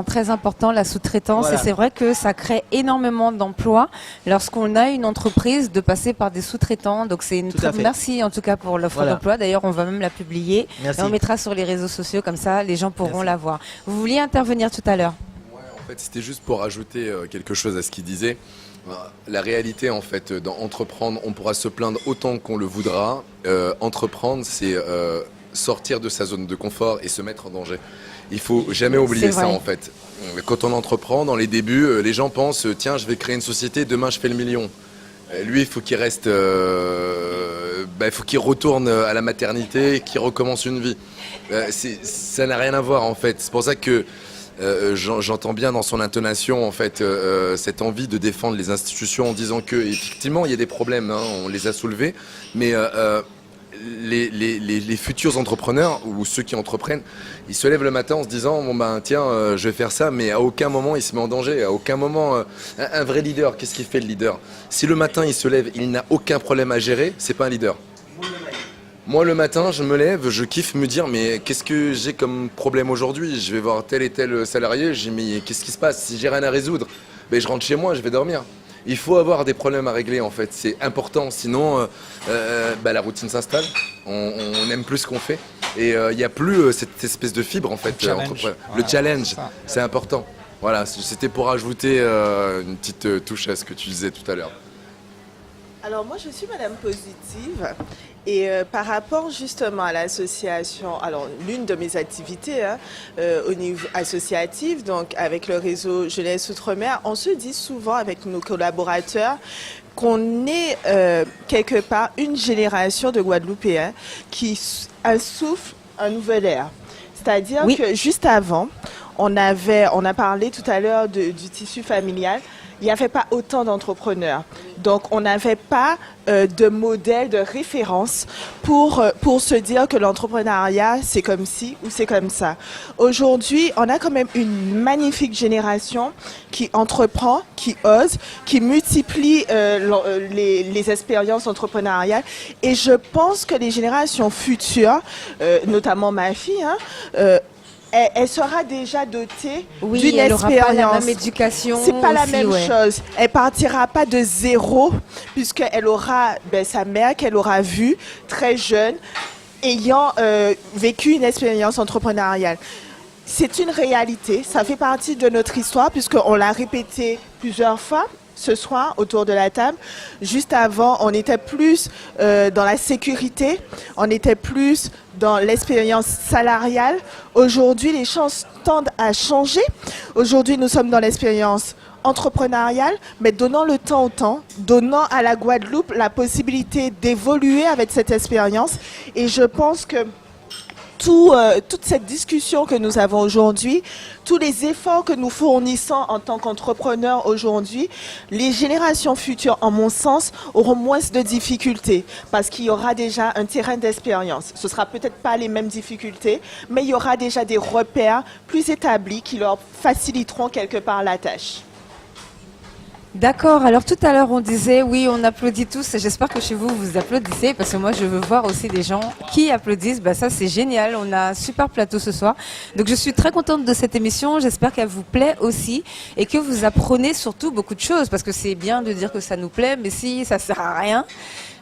très important la sous-traitance. Voilà. Et c'est vrai que ça crée énormément d'emplois lorsqu'on a une entreprise de passer par des sous-traitants. Donc c'est une Tout à fait. Merci en tout cas pour l'offre Voilà. d'emploi. D'ailleurs, on va même la publier. Merci. Et on mettra sur les réseaux sociaux, comme ça les gens pourront Merci. la voir. Vous vouliez intervenir tout à l'heure? En fait, c'était juste pour ajouter quelque chose à ce qu'il disait. La réalité, en fait, dans entreprendre, on pourra se plaindre autant qu'on le voudra. Entreprendre, c'est sortir de sa zone de confort et se mettre en danger. Il faut jamais oublier C'est ça, vrai. en fait. Quand on entreprend, dans les débuts, les gens pensent tiens, je vais créer une société, demain je fais le million. Lui, il faut qu'il reste, il faut qu'il retourne à la maternité, qu'il recommence une vie. Ça n'a rien à voir, en fait. C'est pour ça que j'entends bien dans son intonation en fait cette envie de défendre les institutions en disant que effectivement il y a des problèmes, hein, on les a soulevés, mais les futurs entrepreneurs ou ceux qui entreprennent, ils se lèvent le matin en se disant bon ben tiens je vais faire ça, mais à aucun moment il se met en danger, à aucun moment un vrai leader, qu'est-ce qu'il fait le leader? Si le matin il se lève, il n'a aucun problème à gérer, c'est pas un leader. Moi, le matin, je me lève, je kiffe me dire, mais qu'est-ce que j'ai comme problème aujourd'hui? Je vais voir tel et tel salarié, je dis, mais qu'est-ce qui se passe? Si j'ai rien à résoudre, ben, je rentre chez moi, je vais dormir. Il faut avoir des problèmes à régler, en fait. C'est important, sinon la routine s'installe, on n'aime plus ce qu'on fait. Et il n'y a plus cette espèce de fibre, en fait. Le challenge. Le Voilà, challenge, c'est ça. c'est important. Voilà, c'était pour ajouter une petite touche à ce que tu disais tout à l'heure. Alors moi je suis Madame Positive et par rapport justement à l'association, alors l'une de mes activités au niveau associatif, donc avec le réseau Jeunesse Outre-mer, on se dit souvent avec nos collaborateurs qu'on est quelque part une génération de Guadeloupéens qui souffle un nouvel air. C'est-à-dire que juste avant, on a parlé tout à l'heure du tissu familial. Il n'y avait pas autant d'entrepreneurs. Donc, on n'avait pas de modèle, de référence pour se dire que l'entrepreneuriat, c'est comme ci ou c'est comme ça. Aujourd'hui, on a quand même une magnifique génération qui entreprend, qui ose, qui multiplie les expériences entrepreneuriales. Et je pense que les générations futures, notamment ma fille, elle sera déjà dotée d'une elle aura expérience. pas la même éducation. C'est pas la aussi, même ouais. chose. Elle partira pas de zéro, puisqu'elle aura sa mère qu'elle aura vue très jeune, ayant vécu une expérience entrepreneuriale. C'est une réalité. Ça fait partie de notre histoire, puisqu'on l'a répété plusieurs fois ce soir autour de la table. Juste avant, on était plus dans la sécurité, on était plus dans l'expérience salariale. Aujourd'hui, les choses tendent à changer. Aujourd'hui, nous sommes dans l'expérience entrepreneuriale, mais donnant le temps au temps, donnant à la Guadeloupe la possibilité d'évoluer avec cette expérience. Et je pense que toute cette discussion que nous avons aujourd'hui, tous les efforts que nous fournissons en tant qu'entrepreneurs aujourd'hui, les générations futures, en mon sens, auront moins de difficultés parce qu'il y aura déjà un terrain d'expérience. Ce ne sera peut-être pas les mêmes difficultés, mais il y aura déjà des repères plus établis qui leur faciliteront quelque part la tâche. D'accord, alors tout à l'heure on disait oui on applaudit tous et j'espère que chez vous vous applaudissez parce que moi je veux voir aussi des gens qui applaudissent, bah ça c'est génial, on a un super plateau ce soir. Donc je suis très contente de cette émission, j'espère qu'elle vous plaît aussi et que vous apprenez surtout beaucoup de choses parce que c'est bien de dire que ça nous plaît mais si ça sert à rien,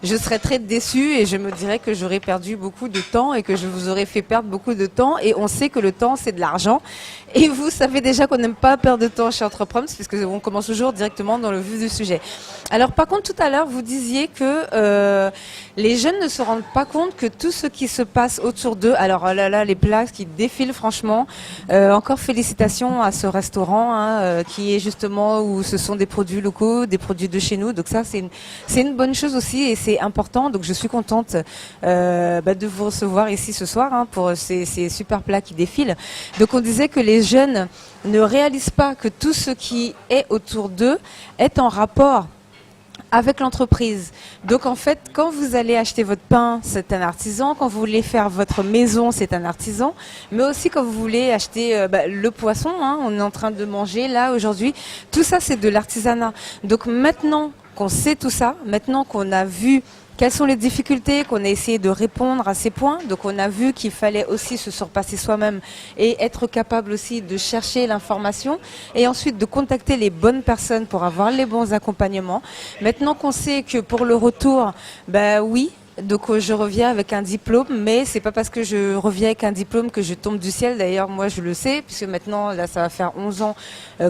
je serais très déçue et je me dirais que j'aurais perdu beaucoup de temps et que je vous aurais fait perdre beaucoup de temps et on sait que le temps c'est de l'argent et vous savez déjà qu'on n'aime pas perdre de temps chez Entreproms puisque on commence toujours directement dans le vif du sujet. Alors par contre tout à l'heure vous disiez que les jeunes ne se rendent pas compte que tout ce qui se passe autour d'eux, alors oh là là les plats qui défilent franchement, encore félicitations à ce restaurant hein, qui est justement où ce sont des produits locaux, des produits de chez nous, donc ça c'est une bonne chose aussi et c'est important, donc je suis contente de vous recevoir ici ce soir hein, pour ces super plats qui défilent. Donc on disait que les jeunes ne réalisent pas que tout ce qui est autour d'eux est en rapport avec l'entreprise. Donc en fait, quand vous allez acheter votre pain, c'est un artisan. Quand vous voulez faire votre maison, c'est un artisan. Mais aussi quand vous voulez acheter le poisson, hein, on est en train de manger là aujourd'hui, tout ça c'est de l'artisanat. Donc maintenant qu'on sait tout ça, maintenant qu'on a vu quelles sont les difficultés, qu'on a essayé de répondre à ces points. Donc on a vu qu'il fallait aussi se surpasser soi-même et être capable aussi de chercher l'information et ensuite de contacter les bonnes personnes pour avoir les bons accompagnements. Maintenant qu'on sait que pour le retour, oui, donc je reviens avec un diplôme, mais c'est pas parce que je reviens avec un diplôme que je tombe du ciel. D'ailleurs, moi je le sais, puisque maintenant, là ça va faire 11 ans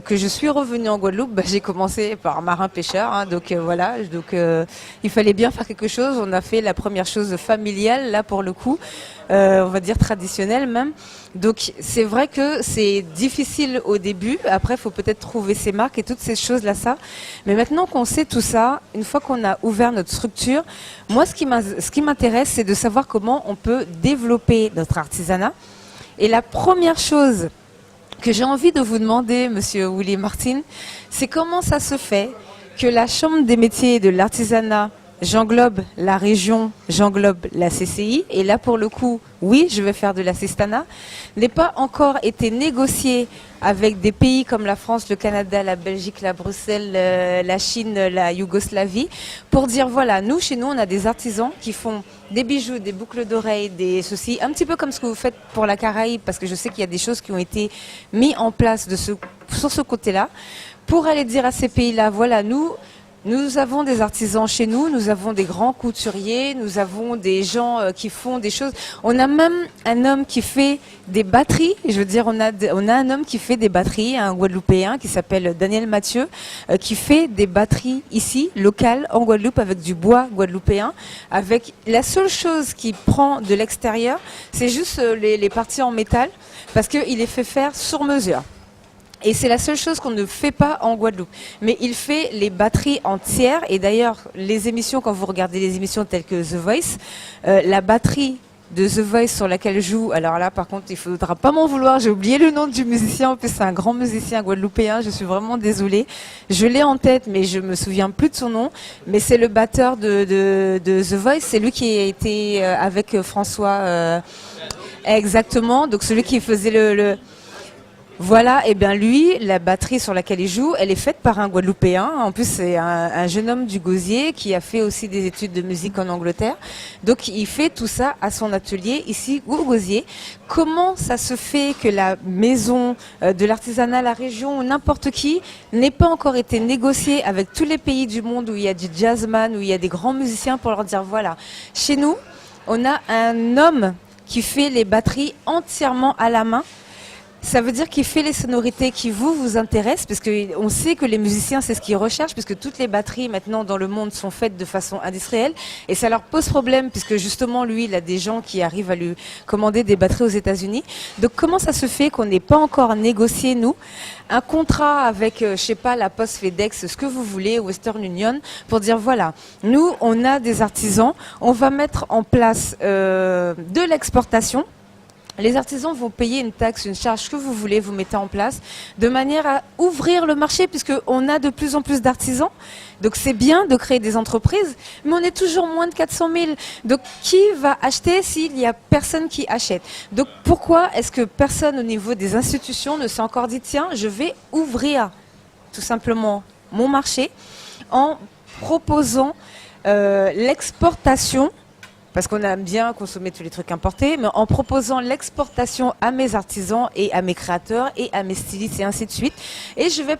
que je suis revenue en Guadeloupe. J'ai commencé par marin-pêcheur, hein, donc voilà. Donc il fallait bien faire quelque chose. On a fait la première chose familiale, là pour le coup, on va dire traditionnelle même. Donc c'est vrai que c'est difficile au début. Après, il faut peut-être trouver ses marques et toutes ces choses-là, ça. Mais maintenant qu'on sait tout ça, une fois qu'on a ouvert notre structure, moi, ce qui m'intéresse, c'est de savoir comment on peut développer notre artisanat. Et la première chose que j'ai envie de vous demander, Monsieur Willy Martin, c'est comment ça se fait que la Chambre des métiers et de l'artisanat, j'englobe la région, j'englobe la CCI, et là pour le coup, oui, je vais faire de l'assistanat, n'ait pas encore été négocié avec des pays comme la France, le Canada, la Belgique, la Bruxelles, la Chine, la Yougoslavie, pour dire voilà, nous, chez nous, on a des artisans qui font des bijoux, des boucles d'oreilles, des ceci, un petit peu comme ce que vous faites pour la Caraïbe, parce que je sais qu'il y a des choses qui ont été mises en place sur ce côté-là, pour aller dire à ces pays-là, voilà, nous avons des artisans chez nous, nous avons des grands couturiers, nous avons des gens qui font des choses. On a même un homme qui fait des batteries. Je veux dire, on a un homme qui fait des batteries, un Guadeloupéen qui s'appelle Daniel Mathieu, qui fait des batteries ici, locales, en Guadeloupe, avec du bois guadeloupéen. Avec la seule chose qu'il prend de l'extérieur, c'est juste les parties en métal, parce qu'il les fait faire sur mesure. Et c'est la seule chose qu'on ne fait pas en Guadeloupe. Mais il fait les batteries entières. Et d'ailleurs, les émissions, quand vous regardez les émissions telles que The Voice, la batterie de The Voice sur laquelle je joue, alors là, par contre, il ne faudra pas m'en vouloir. J'ai oublié le nom du musicien. En plus, c'est un grand musicien guadeloupéen. Je suis vraiment désolée. Je l'ai en tête, mais je me souviens plus de son nom. Mais c'est le batteur de The Voice. C'est lui qui a été avec François. Exactement. Donc, celui qui faisait Voilà, et bien lui, la batterie sur laquelle il joue, elle est faite par un Guadeloupéen. En plus, c'est un jeune homme du Gosier qui a fait aussi des études de musique en Angleterre. Donc, il fait tout ça à son atelier ici au Gosier. Comment ça se fait que la maison de l'artisanat, la région ou n'importe qui n'ait pas encore été négociée avec tous les pays du monde où il y a du jazzman, où il y a des grands musiciens pour leur dire voilà, chez nous, on a un homme qui fait les batteries entièrement à la main. Ça veut dire qu'il fait les sonorités qui vous intéressent, parce qu'on sait que les musiciens, c'est ce qu'ils recherchent, puisque toutes les batteries maintenant dans le monde sont faites de façon industrielle, et ça leur pose problème, puisque justement lui, il a des gens qui arrivent à lui commander des batteries aux États-Unis. Donc comment ça se fait qu'on n'ait pas encore négocié, nous, un contrat avec, je sais pas, la Poste, FedEx, ce que vous voulez, Western Union, pour dire voilà, nous, on a des artisans, on va mettre en place de l'exportation. Les artisans vont payer une taxe, une charge que vous voulez, vous mettez en place, de manière à ouvrir le marché, puisqu'on a de plus en plus d'artisans. Donc c'est bien de créer des entreprises, mais on est toujours moins de 400 000. Donc qui va acheter s'il n'y a personne qui achète? Donc pourquoi est-ce que personne au niveau des institutions ne s'est encore dit, tiens, je vais ouvrir tout simplement mon marché en proposant l'exportation, parce qu'on aime bien consommer tous les trucs importés, mais en proposant l'exportation à mes artisans et à mes créateurs et à mes stylistes et ainsi de suite. Et je vais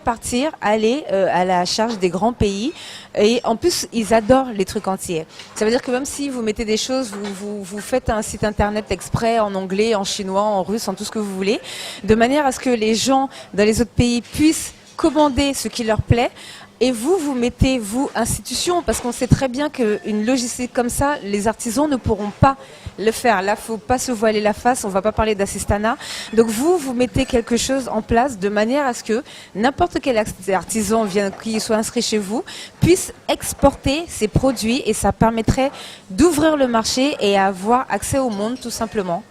aller à la charge des grands pays. Et en plus, ils adorent les trucs entiers. Ça veut dire que même si vous mettez des choses, vous faites un site internet exprès en anglais, en chinois, en russe, en tout ce que vous voulez, de manière à ce que les gens dans les autres pays puissent commander ce qui leur plaît. Et vous mettez, institution, parce qu'on sait très bien qu'une logistique comme ça, les artisans ne pourront pas le faire. Là, faut pas se voiler la face, on va pas parler d'assistanat. Donc vous mettez quelque chose en place de manière à ce que n'importe quel artisan qui soit inscrit chez vous puisse exporter ses produits et ça permettrait d'ouvrir le marché et avoir accès au monde tout simplement.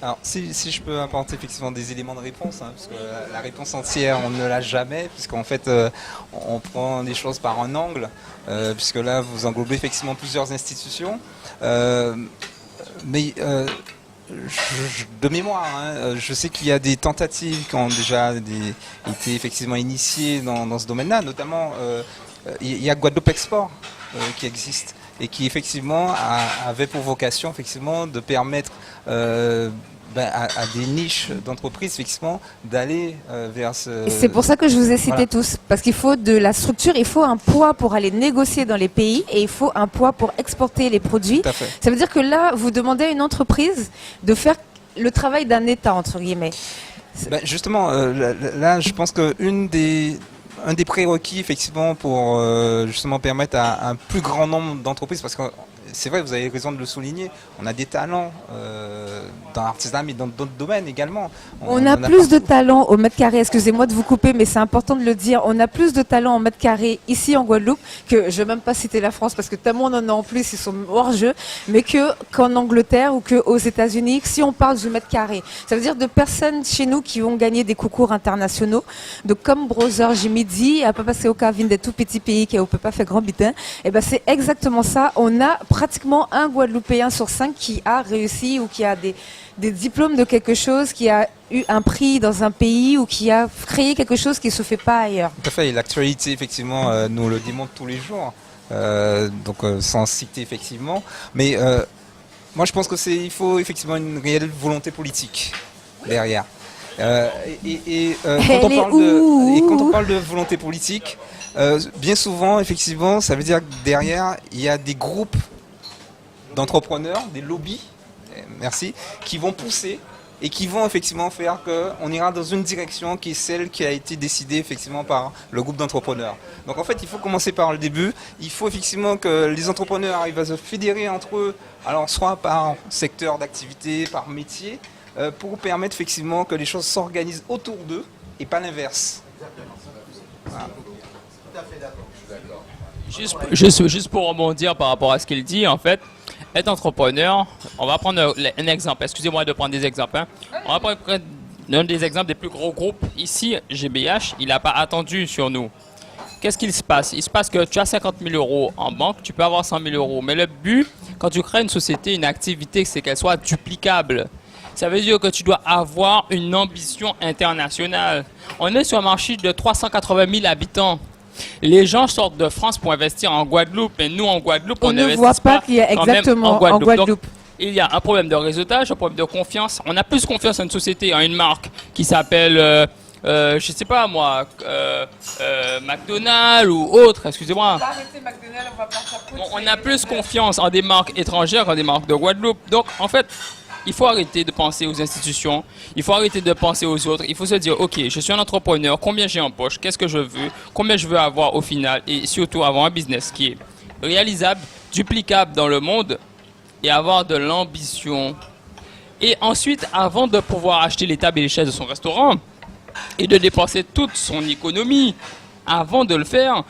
Alors, si je peux apporter effectivement des éléments de réponse, parce que la réponse entière, on ne l'a jamais, puisqu'en fait, on prend des choses par un angle, puisque là, vous englobez effectivement plusieurs institutions. Mais de mémoire, je sais qu'il y a des tentatives qui ont déjà été effectivement initiées dans ce domaine-là, notamment il y a Guadeloupe Export qui existe et qui effectivement avait pour vocation effectivement de permettre à des niches d'entreprises effectivement d'aller vers ce... Et c'est pour ça que je vous ai cité tous, parce qu'il faut de la structure, il faut un poids pour aller négocier dans les pays et il faut un poids pour exporter les produits. Tout à fait. Ça veut dire que là, vous demandez à une entreprise de faire le travail d'un État, entre guillemets. Justement, là, je pense qu'un des prérequis effectivement pour justement permettre à un plus grand nombre d'entreprises, parce que c'est vrai, vous avez raison de le souligner, on a des talents dans l'artisanat, mais dans d'autres domaines également. On a plus de talents au mètre carré, excusez-moi de vous couper, mais c'est important de le dire, on a plus de talents au mètre carré ici en Guadeloupe, que je ne vais même pas citer la France, parce que tellement on en a en plus, ils sont hors jeu, mais qu'en Angleterre ou qu'aux États-Unis, si on parle du mètre carré. Ça veut dire de personnes chez nous qui ont gagné des concours internationaux, de comme Brother Jimmy D, à pas passer au cas des tout petits pays qui ne peut pas faire grand bitin, et ben c'est exactement ça. On a pratiquement un Guadeloupéen sur 5 qui a réussi ou qui a des diplômes de quelque chose, qui a eu un prix dans un pays ou qui a créé quelque chose qui ne se fait pas ailleurs. Tout à fait, et l'actualité effectivement nous le démontre tous les jours, sans citer effectivement, mais moi je pense qu'il faut effectivement une réelle volonté politique derrière. Quand on parle de volonté politique, bien souvent effectivement ça veut dire que derrière il y a des groupes d'entrepreneurs, des lobbies, merci, qui vont pousser et qui vont effectivement faire qu'on ira dans une direction qui est celle qui a été décidée effectivement par le groupe d'entrepreneurs. Donc en fait, il faut commencer par le début. Il faut effectivement que les entrepreneurs arrivent à se fédérer entre eux, alors soit par secteur d'activité, par métier, pour permettre effectivement que les choses s'organisent autour d'eux et pas l'inverse. Voilà. Tout à fait d'accord. Juste pour rebondir par rapport à ce qu'il dit, en fait, être entrepreneur, on va prendre un exemple. Excusez-moi de prendre des exemples. On va prendre un des exemples des plus gros groupes. Ici, GBH, il n'a pas attendu sur nous. Qu'est-ce qu'il se passe? Il se passe que tu as 50 000 euros en banque, tu peux avoir 100 000 euros. Mais le but, quand tu crées une société, une activité, c'est qu'elle soit duplicable. Ça veut dire que tu dois avoir une ambition internationale. On est sur un marché de 380 000 habitants. Les gens sortent de France pour investir en Guadeloupe, mais nous en Guadeloupe, on ne voit pas qu'il y a exactement en Guadeloupe. Donc, il y a un problème de réseautage, un problème de confiance. On a plus confiance en une société, en une marque qui s'appelle, je sais pas moi, McDonald's ou autre, excusez-moi. On a plus confiance en des marques étrangères qu'en des marques de Guadeloupe. Donc en fait, il faut arrêter de penser aux institutions, il faut arrêter de penser aux autres, il faut se dire, ok, je suis un entrepreneur, combien j'ai en poche, qu'est-ce que je veux, combien je veux avoir au final, et surtout avoir un business qui est réalisable, duplicable dans le monde, et avoir de l'ambition. Et ensuite, avant de pouvoir acheter les tables et les chaises de son restaurant, et de dépenser toute son économie, avant de le faire,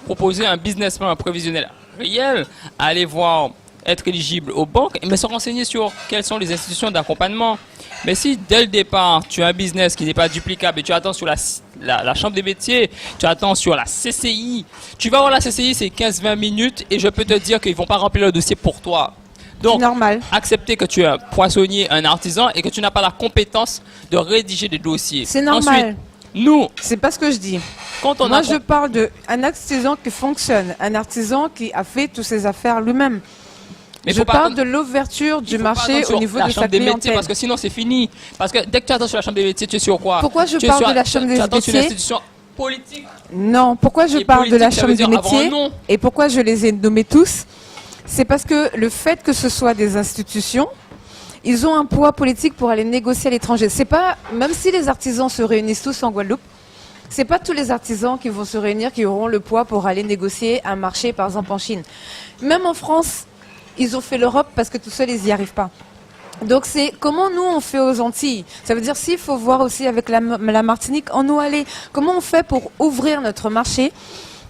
proposer un business plan prévisionnel réel, aller voir, être éligible aux banques, mais se renseigner sur quelles sont les institutions d'accompagnement. Mais si dès le départ, tu as un business qui n'est pas duplicable et tu attends sur la Chambre des métiers, tu attends sur la CCI, tu vas voir la CCI, c'est 15-20 minutes et je peux te dire qu'ils ne vont pas remplir le dossier pour toi. Donc, normal. Accepter que tu es un poissonnier, un artisan et que tu n'as pas la compétence de rédiger des dossiers. C'est normal. Ensuite, Nous, C'est pas ce que je dis. quand on Moi, a... je parle d'un artisan qui fonctionne, un artisan qui a fait toutes ses affaires lui-même. Mais Je faut pas parle attendre- de l'ouverture il du faut pas marché attendre sur au niveau la de chambre sa des métiers, clientèle. parce que sinon c'est fini. Parce que dès que tu attends sur la chambre des métiers, tu es sur quoi? Pourquoi je Tu es parle sur- de la chambre tu des attends sur une métiers institution politique. Non, pourquoi je Et parle de la politique, ça chambre veut des dire avoir un métiers nom. et pourquoi je les ai nommés tous? C'est parce que le fait que ce soit des institutions, ils ont un poids politique pour aller négocier à l'étranger. C'est pas, même si les artisans se réunissent tous en Guadeloupe, c'est pas tous les artisans qui vont se réunir qui auront le poids pour aller négocier un marché, par exemple en Chine. Même en France, ils ont fait l'Europe parce que tout seuls, ils n'y arrivent pas. Donc c'est comment nous on fait aux Antilles. Ça veut dire s'il faut voir aussi avec la Martinique, en nous aller, comment on fait pour ouvrir notre marché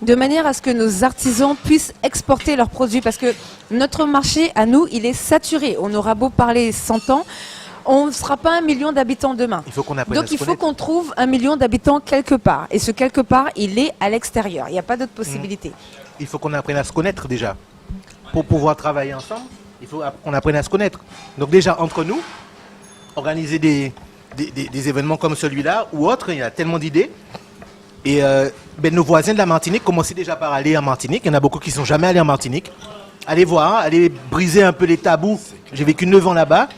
de manière à ce que nos artisans puissent exporter leurs produits. Parce que notre marché, à nous, il est saturé. On aura beau parler 100 ans, on ne sera pas 1 million d'habitants demain. Il faut qu'on apprenne à Donc se il faut connaître. qu'on trouve 1 million d'habitants quelque part. Et ce quelque part, il est à l'extérieur. Il n'y a pas d'autre possibilité. Il faut qu'on apprenne à se connaître déjà. Pour pouvoir travailler ensemble, il faut qu'on apprenne à se connaître. Donc déjà, entre nous, organiser des événements comme celui-là ou autres, il y a tellement d'idées. Et nos voisins de la Martinique commencent déjà par aller en Martinique. Il y en a beaucoup qui ne sont jamais allés en Martinique. Allez voir, allez briser un peu les tabous. J'ai vécu 9 ans là-bas.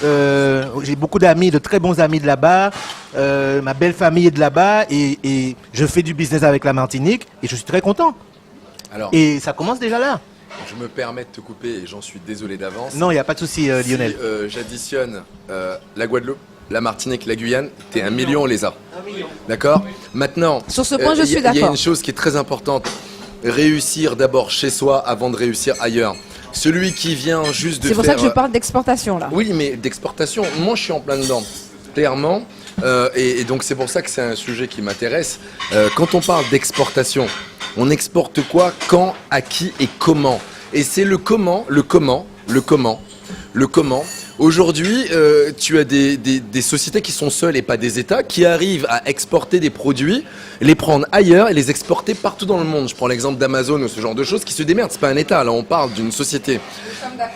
J'ai beaucoup d'amis, de très bons amis de là-bas. Ma belle famille est de là-bas. Et je fais du business avec la Martinique. Et je suis très content. Alors, Et ça commence déjà là. je me permets de te couper et j'en suis désolé d'avance. Non, il n'y a pas de souci, Lionel. Si j'additionne la Guadeloupe, la Martinique, la Guyane, t'es 1 million, on les a. D'accord? Maintenant, Sur ce point, je suis il y a d'accord. une chose qui est très importante. Réussir d'abord chez soi avant de réussir ailleurs. Celui qui vient juste de C'est pour faire... ça que je parle d'exportation là. Oui, mais d'exportation, moi je suis en plein dedans, clairement. Et donc c'est pour ça que c'est un sujet qui m'intéresse. Quand on parle d'exportation, on exporte quoi, quand, à qui et comment? Et c'est le comment. Aujourd'hui, tu as des sociétés qui sont seules et pas des États, qui arrivent à exporter des produits, les prendre ailleurs et les exporter partout dans le monde. Je prends l'exemple d'Amazon ou ce genre de choses qui se démerdent. C'est pas un État, là on parle d'une société.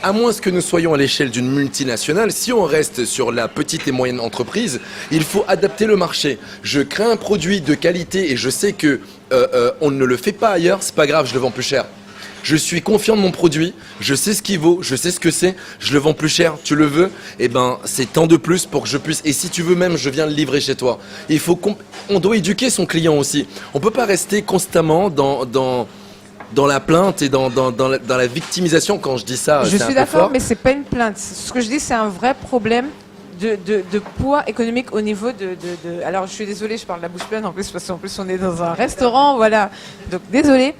À moins que nous soyons à l'échelle d'une multinationale, si on reste sur la petite et moyenne entreprise, il faut adapter le marché. Je crée un produit de qualité et je sais que on ne le fait pas ailleurs, c'est pas grave, je le vends plus cher. Je suis confiant de mon produit, je sais ce qu'il vaut, je sais ce que c'est, je le vends plus cher, tu le veux, eh ben c'est tant de plus pour que je puisse, et si tu veux même, je viens le livrer chez toi. Il faut on doit éduquer son client aussi. On peut pas rester constamment dans la plainte et dans la victimisation. Quand je dis ça, Je c'est un suis peu d'accord, fort. mais c'est pas une plainte. Ce que je dis, c'est un vrai problème de poids économique au niveau de... Alors, je suis désolée, je parle la bouche pleine en plus, parce qu'en plus, on est dans un restaurant, voilà. Donc, désolée.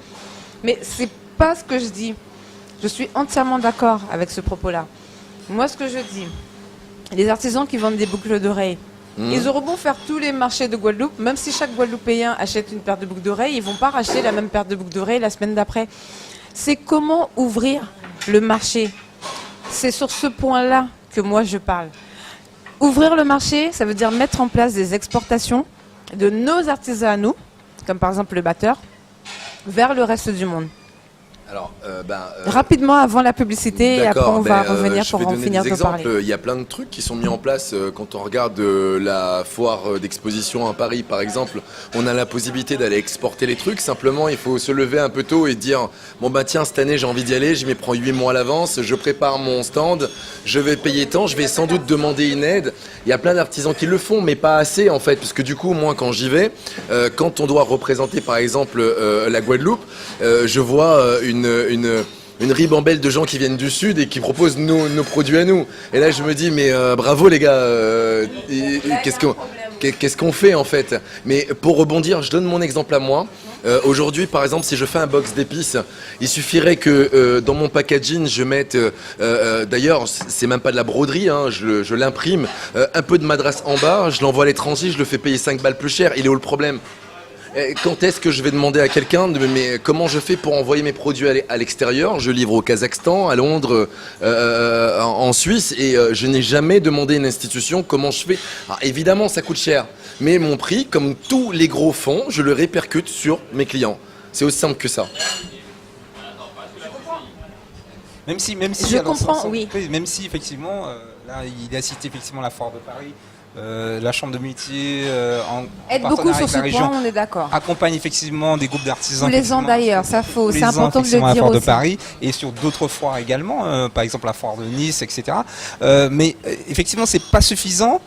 Mais c'est pas ce que je dis. Je suis entièrement d'accord avec ce propos-là. Moi, ce que je dis, les artisans qui vendent des boucles d'oreilles, ils auront beau faire tous les marchés de Guadeloupe, même si chaque Guadeloupéen achète une paire de boucles d'oreilles, ils vont pas racheter la même paire de boucles d'oreilles la semaine d'après. C'est comment ouvrir le marché. C'est sur ce point-là que moi je parle. Ouvrir le marché, ça veut dire mettre en place des exportations de nos artisans à nous, comme par exemple le batteur, vers le reste du monde. Alors, Rapidement avant la publicité et après d'accord, on va ben, revenir je pour vais en donner finir des de parler. exemples. Il y a plein de trucs qui sont mis en place quand on regarde la foire d'exposition à Paris, par exemple. On a la possibilité d'aller exporter les trucs. Simplement, il faut se lever un peu tôt et dire bon bah tiens, cette année j'ai envie d'y aller. Je m'y prends 8 mois à l'avance. Je prépare mon stand. Je vais payer tant. Je vais sans doute demander une aide. Il y a plein d'artisans qui le font, mais pas assez en fait, parce que du coup, moi quand j'y vais, quand on doit représenter par exemple la Guadeloupe, je vois une ribambelle de gens qui viennent du sud et qui proposent nos produits à nous. Et là, je me dis, mais bravo les gars, qu'est-ce qu'on fait en fait? Mais pour rebondir, je donne mon exemple à moi. Aujourd'hui, par exemple, si je fais un box d'épices, il suffirait que dans mon packaging, je mette, d'ailleurs, c'est même pas de la broderie, hein, je l'imprime, un peu de madras en bas, je l'envoie à l'étranger, je le fais payer 5 balles plus cher. Il est où le problème? Quand est-ce que je vais demander à quelqu'un mais comment je fais pour envoyer mes produits à l'extérieur? Je livre au Kazakhstan, à Londres, en Suisse, et je n'ai jamais demandé à une institution comment je fais. Alors, évidemment, ça coûte cher, mais mon prix, comme tous les gros fonds, je le répercute sur mes clients. C'est aussi simple que ça. Même si Je alors, comprends, oui. Même si effectivement, là il a cité effectivement la foire de Paris, La Chambre de métier en Aide partenariat beaucoup sur avec ce la région point, on est d'accord. accompagne effectivement des groupes d'artisans. Tous les ans effectivement, d'ailleurs, ça faut, tous c'est les ans, important de effectivement, le à dire Foire de aussi. Paris et sur d'autres foires également, par exemple la foire de Nice, etc. Mais effectivement, c'est pas suffisant.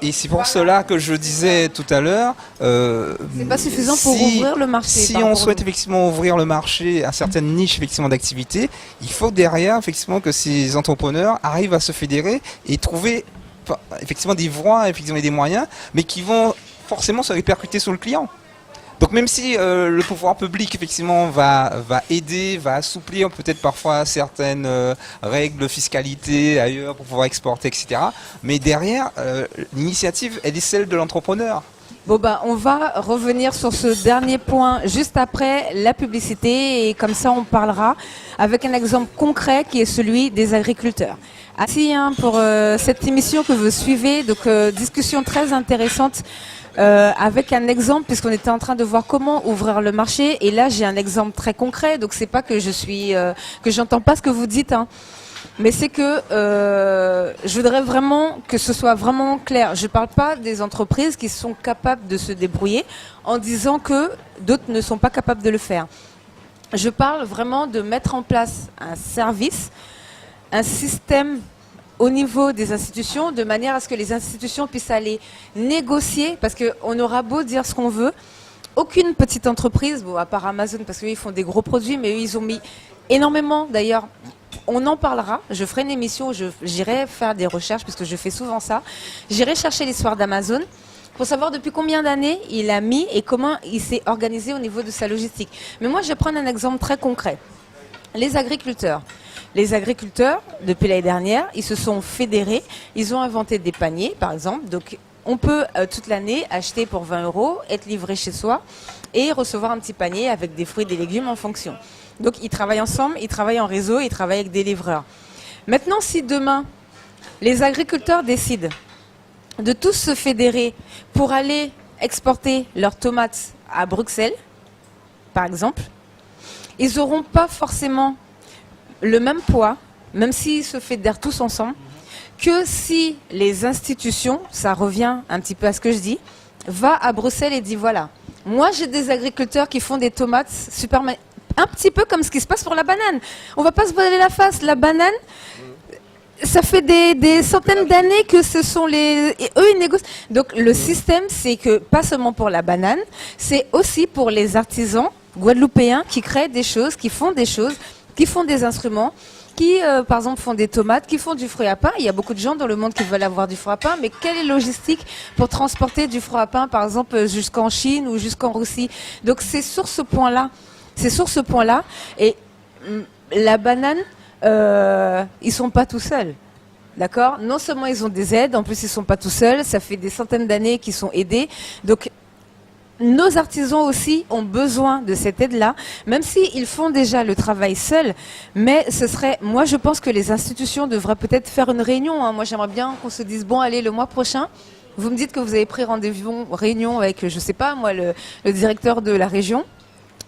Et c'est pour cela que je disais tout à l'heure. C'est pas suffisant pour ouvrir le marché. Si pardon. on souhaite effectivement ouvrir le marché à certaines niches effectivement d'activité, il faut derrière effectivement que ces entrepreneurs arrivent à se fédérer et trouver effectivement des voies, effectivement et des moyens, mais qui vont forcément se répercuter sur le client. Donc même si le pouvoir public effectivement va aider, va assouplir peut-être parfois certaines règles de fiscalité ailleurs pour pouvoir exporter, etc. Mais derrière, l'initiative, elle est celle de l'entrepreneur. Bon bah on va revenir sur ce dernier point juste après la publicité et comme ça on parlera avec un exemple concret qui est celui des agriculteurs. Merci pour cette émission que vous suivez, donc discussion très intéressante. Avec un exemple, puisqu'on était en train de voir comment ouvrir le marché, et là j'ai un exemple très concret, donc c'est pas que que j'entends pas ce que vous dites, hein, mais c'est que je voudrais vraiment que ce soit vraiment clair. Je parle pas des entreprises qui sont capables de se débrouiller en disant que d'autres ne sont pas capables de le faire. Je parle vraiment de mettre en place un service, un système au niveau des institutions, de manière à ce que les institutions puissent aller négocier, parce qu'on aura beau dire ce qu'on veut, aucune petite entreprise, bon, à part Amazon, parce qu'ils font des gros produits, mais eux, ils ont mis énormément, d'ailleurs, on en parlera, je ferai une émission, j'irai faire des recherches, puisque je fais souvent ça, j'irai chercher l'histoire d'Amazon, pour savoir depuis combien d'années il a mis et comment il s'est organisé au niveau de sa logistique. Mais moi, je vais prendre un exemple très concret. Les agriculteurs. Les agriculteurs, depuis l'année dernière, ils se sont fédérés, ils ont inventé des paniers, par exemple. Donc, on peut toute l'année acheter pour 20 €, être livré chez soi et recevoir un petit panier avec des fruits et des légumes en fonction. Donc, ils travaillent ensemble, ils travaillent en réseau, ils travaillent avec des livreurs. Maintenant, si demain, les agriculteurs décident de tous se fédérer pour aller exporter leurs tomates à Bruxelles, par exemple, ils n'auront pas forcément le même poids, même s'ils se fédèrent tous ensemble, que si les institutions, ça revient un petit peu à ce que je dis, va à Bruxelles et dit voilà, moi j'ai des agriculteurs qui font des tomates super, un petit peu comme ce qui se passe pour la banane. On va pas se voiler la face, la banane, ça fait des centaines d'années que ce sont et eux ils négocient. Donc le système, c'est que pas seulement pour la banane, c'est aussi pour les artisans guadeloupéens qui créent des choses, qui font des choses, qui font des instruments, qui, par exemple, font des tomates, qui font du fruit à pain. Il y a beaucoup de gens dans le monde qui veulent avoir du fruit à pain, mais quelle est la logistique pour transporter du fruit à pain, par exemple, jusqu'en Chine ou jusqu'en Russie? Donc, c'est sur ce point-là. C'est sur ce point-là. Et la banane, ils sont pas tout seuls. D'accord? Non seulement ils ont des aides, en plus ils sont pas tout seuls. Ça fait des centaines d'années qu'ils sont aidés. Donc, nos artisans aussi ont besoin de cette aide-là, même s'ils font déjà le travail seuls. Mais ce serait, moi je pense que les institutions devraient peut-être faire une réunion. Hein. Moi j'aimerais bien qu'on se dise, bon allez, le mois prochain, vous me dites que vous avez pris rendez-vous, réunion avec, je sais pas moi, le directeur de la région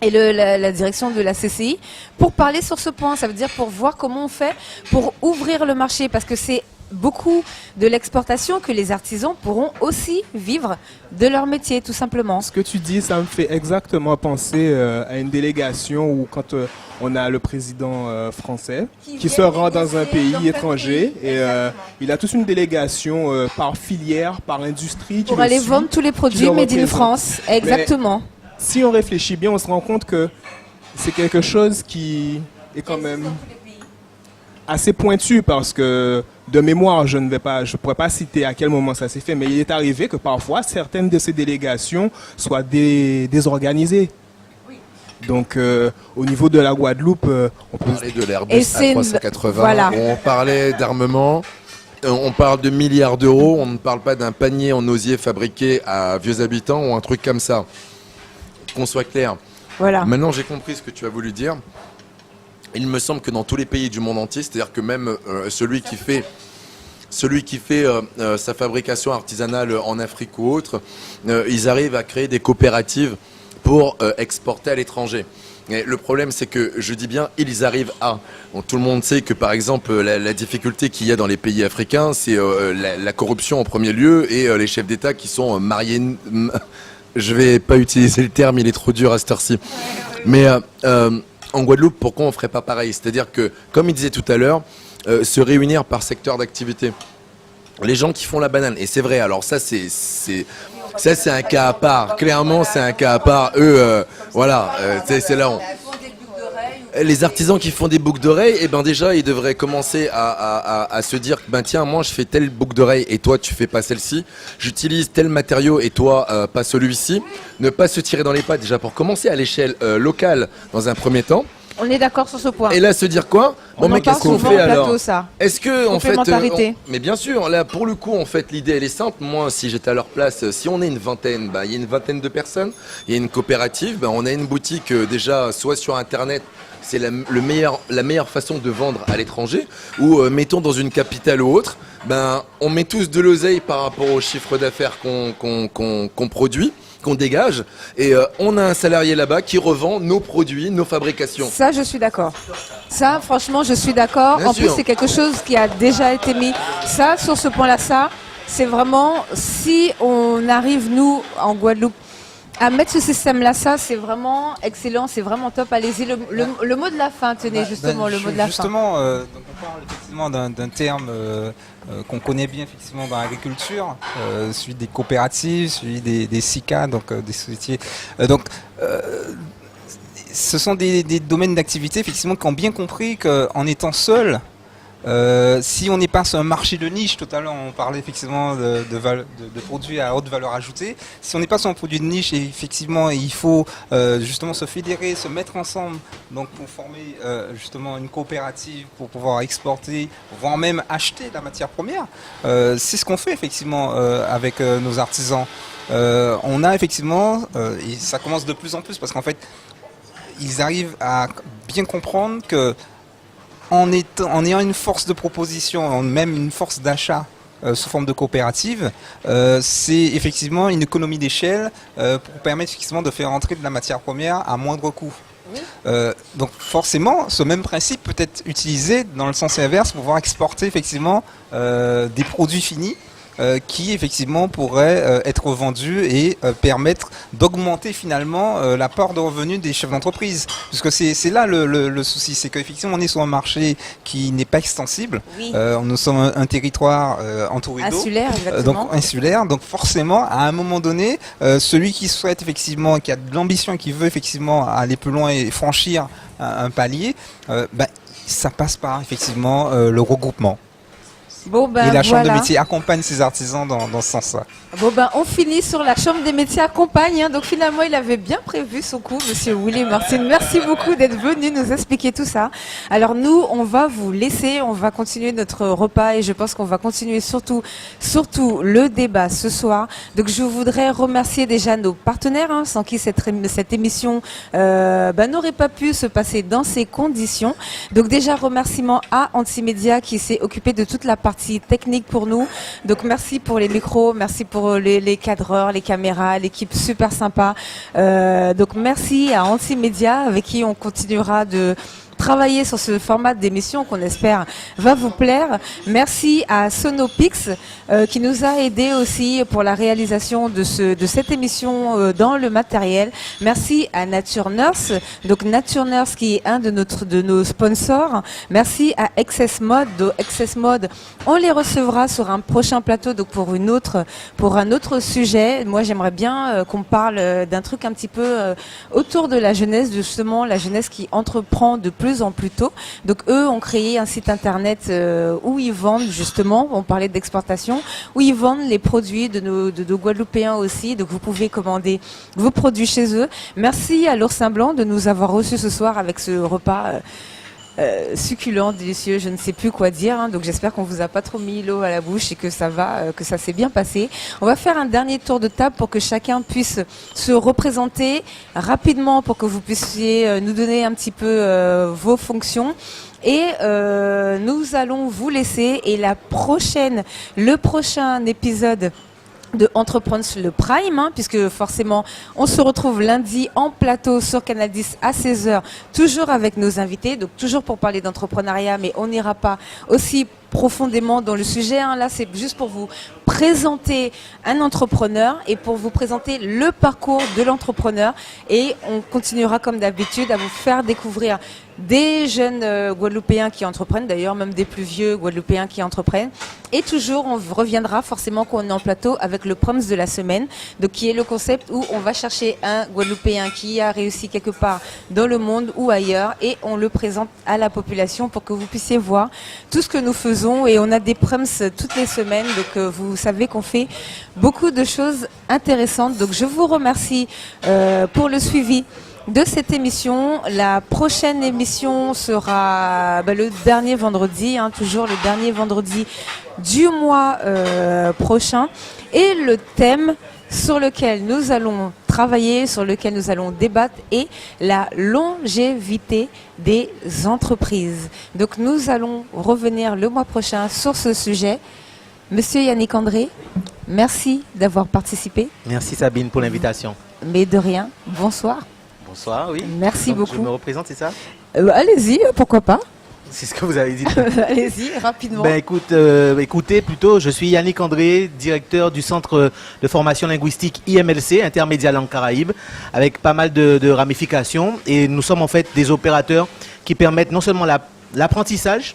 et la direction de la CCI pour parler sur ce point. Ça veut dire pour voir comment on fait pour ouvrir le marché, parce que c'est beaucoup de l'exportation que les artisans pourront aussi vivre de leur métier, tout simplement. Ce que tu dis, ça me fait exactement penser à une délégation où quand on a le président français qui se rend dans un pays étranger et il a toute une délégation par filière, par industrie. Pour aller vendre tous les produits made in France, exactement. Mais si on réfléchit bien, on se rend compte que c'est quelque chose qui est quand même assez pointu, parce que de mémoire, je ne pourrais pas citer à quel moment ça s'est fait, mais il est arrivé que parfois certaines de ces délégations soient désorganisées. Oui. Donc au niveau de la Guadeloupe, on parlait de l'Airbus A380, voilà. On parlait d'armement, on parle de milliards d'euros, on ne parle pas d'un panier en osier fabriqué à Vieux Habitants ou un truc comme ça. Qu'on soit clair. Voilà. Maintenant, j'ai compris ce que tu as voulu dire. Il me semble que dans tous les pays du monde entier, c'est-à-dire que même celui qui fait sa fabrication artisanale en Afrique ou autre, ils arrivent à créer des coopératives pour exporter à l'étranger. Et le problème, c'est que je dis bien, ils arrivent à. Bon, tout le monde sait que, par exemple, la difficulté qu'il y a dans les pays africains, c'est la corruption en premier lieu et les chefs d'État qui sont mariés. Je vais pas utiliser le terme, il est trop dur à cette heure-ci. Mais en Guadeloupe, pourquoi on ferait pas pareil? C'est-à-dire que, comme il disait tout à l'heure, se réunir par secteur d'activité. Les gens qui font la banane, et c'est vrai, alors ça c'est un cas à part. Clairement, c'est un cas à part. Eux, voilà, c'est là. Les artisans qui font des boucles d'oreilles, eh ben déjà, ils devraient commencer à se dire, ben tiens, moi je fais telle boucle d'oreille et toi tu fais pas celle-ci. J'utilise tel matériau et toi pas celui-ci. Ne pas se tirer dans les pattes déjà pour commencer à l'échelle locale dans un premier temps. On est d'accord sur ce point. Et là, se dire quoi? Bon, mais qu'est-ce qu'on fait alors? Est-ce que en fait, mais bien sûr, là, pour le coup, en fait, l'idée elle est simple. Moi, si j'étais à leur place, si on est une vingtaine, bah, il y a une vingtaine de personnes, il y a une coopérative, bah, on a une boutique déjà, soit sur Internet. C'est la meilleure façon de vendre à l'étranger, ou mettons dans une capitale ou autre, ben, on met tous de l'oseille par rapport au chiffre d'affaires qu'on produit, qu'on dégage, et on a un salarié là-bas qui revend nos produits, nos fabrications. Ça, je suis d'accord. Ça, franchement, je suis d'accord. Bien En sûr. plus, c'est quelque chose qui a déjà été mis. Ça, sur ce point-là, ça, c'est vraiment, si on arrive, nous, en Guadeloupe, à mettre ce système-là, ça, c'est vraiment excellent, c'est vraiment top. Allez-y, le mot de la fin, tenez, justement, le mot de la fin. Justement, donc on parle effectivement d'un terme qu'on connaît bien effectivement dans l'agriculture, celui des coopératives, celui des SICA, donc des sociétés. Ce sont des domaines d'activité effectivement qui ont bien compris qu'en étant seuls, si on n'est pas sur un marché de niche, tout à l'heure on parlait effectivement de produits à haute valeur ajoutée, si on n'est pas sur un produit de niche, et effectivement il faut justement se fédérer, se mettre ensemble donc pour former justement une coopérative pour pouvoir exporter, voire même acheter la matière première, c'est ce qu'on fait effectivement avec nos artisans. On a effectivement, et ça commence de plus en plus parce qu'en fait ils arrivent à bien comprendre que en ayant une force de proposition, même une force d'achat sous forme de coopérative, c'est effectivement une économie d'échelle pour permettre effectivement de faire entrer de la matière première à moindre coût. Donc forcément, ce même principe peut être utilisé dans le sens inverse pour pouvoir exporter effectivement des produits finis qui effectivement pourraient être vendus et permettre d'augmenter finalement la part de revenus des chefs d'entreprise. Puisque c'est là le souci, c'est qu'effectivement on est sur un marché qui n'est pas extensible. Oui. Nous sommes un territoire entouré d'eau. Insulaire, exactement. Donc insulaire. Donc forcément, à un moment donné, celui qui souhaite effectivement, qui a de l'ambition et qui veut effectivement aller plus loin et franchir un palier, ça passe par effectivement le regroupement. Bon, ben, et la Chambre voilà. de métier accompagne ses artisans dans ce sens-là. Bon, ben, on finit sur la Chambre des métiers accompagne. Hein. Donc finalement, il avait bien prévu son coup, Monsieur Willy Martin. Merci beaucoup d'être venu nous expliquer tout ça. Alors nous, on va vous laisser, on va continuer notre repas et je pense qu'on va continuer surtout le débat ce soir. Donc je voudrais remercier déjà nos partenaires, hein, sans qui cette émission n'aurait pas pu se passer dans ces conditions. Donc déjà remerciement à Antimédia qui s'est occupé de toute la partie technique pour nous. Donc merci pour les micros, merci pour les cadreurs, les caméras, l'équipe super sympa. Donc merci à Antimédia avec qui on continuera de travailler sur ce format d'émission qu'on espère va vous plaire. Merci à Sonopix qui nous a aidés aussi pour la réalisation de cette émission dans le matériel. Merci à Nature Nurse, donc Nature Nurse qui est un de nos sponsors. Merci à Excess Mode. Donc Excess Mode, on les recevra sur un prochain plateau donc pour un autre sujet. Moi j'aimerais bien qu'on parle d'un truc un petit peu autour de la jeunesse, justement la jeunesse qui entreprend de plus en plus tôt. Donc eux ont créé un site internet où ils vendent justement, on parlait d'exportation, où ils vendent les produits de nos Guadeloupéens aussi. Donc vous pouvez commander vos produits chez eux. Merci à l'Oursin Blanc de nous avoir reçus ce soir avec ce repas succulent, délicieux, je ne sais plus quoi dire. Hein. Donc j'espère qu'on vous a pas trop mis l'eau à la bouche et que ça s'est bien passé. On va faire un dernier tour de table pour que chacun puisse se représenter rapidement pour que vous puissiez nous donner un petit peu vos fonctions. Et nous allons vous laisser. Et le prochain épisode de Entreprendre le Prime, hein, puisque forcément on se retrouve lundi en plateau sur Canal 10 à 16h, toujours avec nos invités, donc toujours pour parler d'entrepreneuriat, mais on n'ira pas aussi profondément dans le sujet, hein. Là c'est juste pour vous présenter un entrepreneur et pour vous présenter le parcours de l'entrepreneur, et on continuera comme d'habitude à vous faire découvrir des jeunes Guadeloupéens qui entreprennent, d'ailleurs même des plus vieux Guadeloupéens qui entreprennent, et toujours on reviendra forcément quand on est en plateau avec le Proms de la semaine, donc qui est le concept où on va chercher un Guadeloupéen qui a réussi quelque part dans le monde ou ailleurs, et on le présente à la population pour que vous puissiez voir tout ce que nous faisons. Et on a des Proms toutes les semaines, donc vous savez qu'on fait beaucoup de choses intéressantes. Donc je vous remercie pour le suivi de cette émission. La prochaine émission sera le dernier vendredi, hein, toujours le dernier vendredi du mois prochain. Et le thème sur lequel nous allons travailler, sur lequel nous allons débattre est la longévité des entreprises. Donc nous allons revenir le mois prochain sur ce sujet. Monsieur Yannick André, merci d'avoir participé. Merci Sabine pour l'invitation. Mais de rien, bonsoir. Bonsoir, oui. Merci Donc, beaucoup. Je me représente, c'est ça? Allez-y, pourquoi pas. C'est ce que vous avez dit. Allez-y, rapidement. Ben, écoutez, plutôt, je suis Yannick André, directeur du centre de formation linguistique IMLC, Intermédia Langue Caraïbe, avec pas mal de ramifications. Et nous sommes en fait des opérateurs qui permettent non seulement l'apprentissage,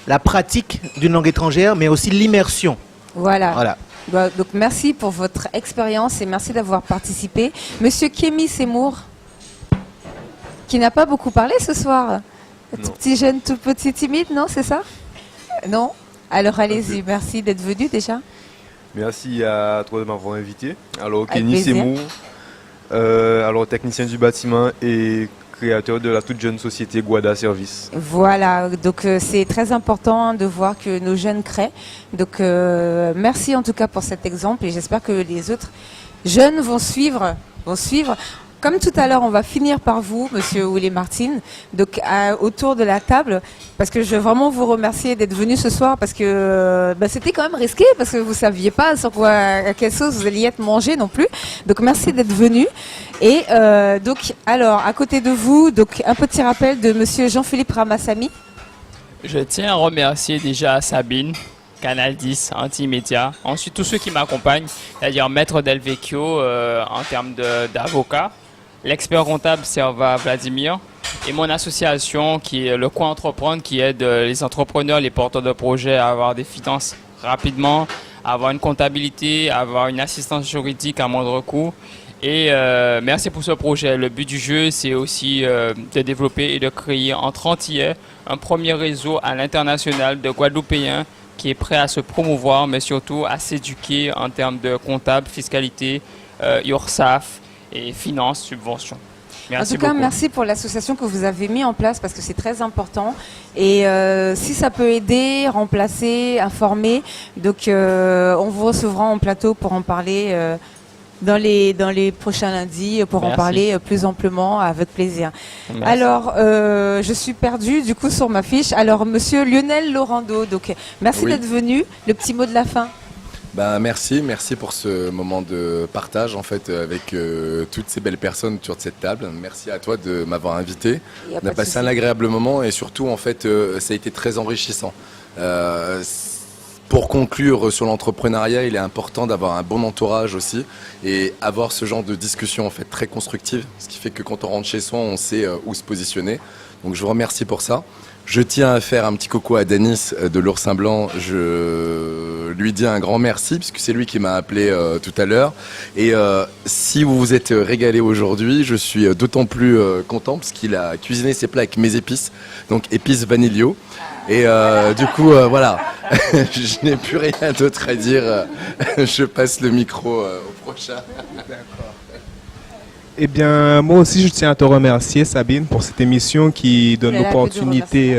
la pratique d'une langue étrangère, mais aussi l'immersion. Voilà. Donc merci pour votre expérience et merci d'avoir participé. Monsieur Kémy Seymour, qui n'a pas beaucoup parlé ce soir. Tout petit jeune, tout petit timide, non, c'est ça? Non? Alors allez-y, merci d'être venu déjà. Merci à toi de m'avoir invité. Alors, Avec Kémy plaisir. Seymour, alors technicien du bâtiment et créateur de la toute jeune société Guada Service. Voilà, donc c'est très important de voir que nos jeunes créent. Donc merci en tout cas pour cet exemple et j'espère que les autres jeunes vont suivre. Comme tout à l'heure, on va finir par vous, Monsieur Willy Martin, donc autour de la table, parce que je veux vraiment vous remercier d'être venu ce soir, parce que c'était quand même risqué, parce que vous saviez pas sur quoi, à quelle sauce vous alliez être mangé non plus. Donc merci d'être venu. Et donc alors à côté de vous, donc un petit rappel de Monsieur Jean-Philippe Ramassamy. Je tiens à remercier déjà Sabine, Canal 10, Antimédia. Ensuite, tous ceux qui m'accompagnent, c'est-à-dire Maître Del Vecchio en termes d'avocat, l'expert comptable Serva Vladimir et mon association qui est le Coin Entreprendre qui aide les entrepreneurs, les porteurs de projets à avoir des finances rapidement, à avoir une comptabilité, à avoir une assistance juridique à moindre coût. Et merci pour ce projet. Le but du jeu, c'est aussi de développer et de créer entre Antillais un premier réseau à l'international de Guadeloupéens qui est prêt à se promouvoir, mais surtout à s'éduquer en termes de comptable, fiscalité, URSAF et finances, subventions. Merci en tout cas, beaucoup. merci pour l'association que vous avez mis en place parce que c'est très important. Et si ça peut aider, remplacer, informer, donc on vous recevra en plateau pour en parler dans les prochains lundis, pour en Merci. parler plus amplement, avec plaisir. Merci. Alors, je suis perdue du coup sur ma fiche. Alors, Monsieur Lionel Laurando, donc merci Oui. d'être venu. Le petit mot de la fin. Merci pour ce moment de partage en fait avec toutes ces belles personnes autour de cette table. Merci à toi de m'avoir invité. Il y a On pas a de passé souci. un agréable moment et surtout en fait ça a été très enrichissant. Pour conclure sur l'entrepreneuriat, il est important d'avoir un bon entourage aussi et avoir ce genre de discussion en fait très constructive, ce qui fait que quand on rentre chez soi, on sait où se positionner. Donc je vous remercie pour ça. Je tiens à faire un petit coucou à Denis de l'Oursin Blanc. Je lui dis un grand merci puisque c'est lui qui m'a appelé tout à l'heure. Et si vous vous êtes régalé aujourd'hui, je suis d'autant plus content parce qu'il a cuisiné ses plats avec mes épices, donc épices vanillio. Et du coup, voilà, je n'ai plus rien d'autre à dire. Je passe le micro au prochain. Eh bien, moi aussi, je tiens à te remercier, Sabine, pour cette émission qui donne Elle a que de l'opportunité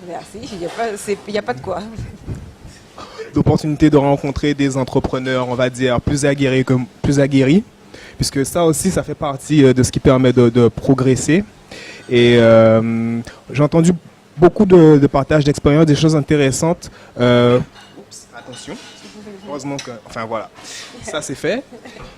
Merci, il n'y a pas de quoi. d'opportunité de rencontrer des entrepreneurs, on va dire, plus aguerris, puisque ça aussi, ça fait partie de ce qui permet de progresser. Et j'ai entendu beaucoup de partage d'expériences, des choses intéressantes. Attention. Heureusement que, enfin voilà, ça c'est fait.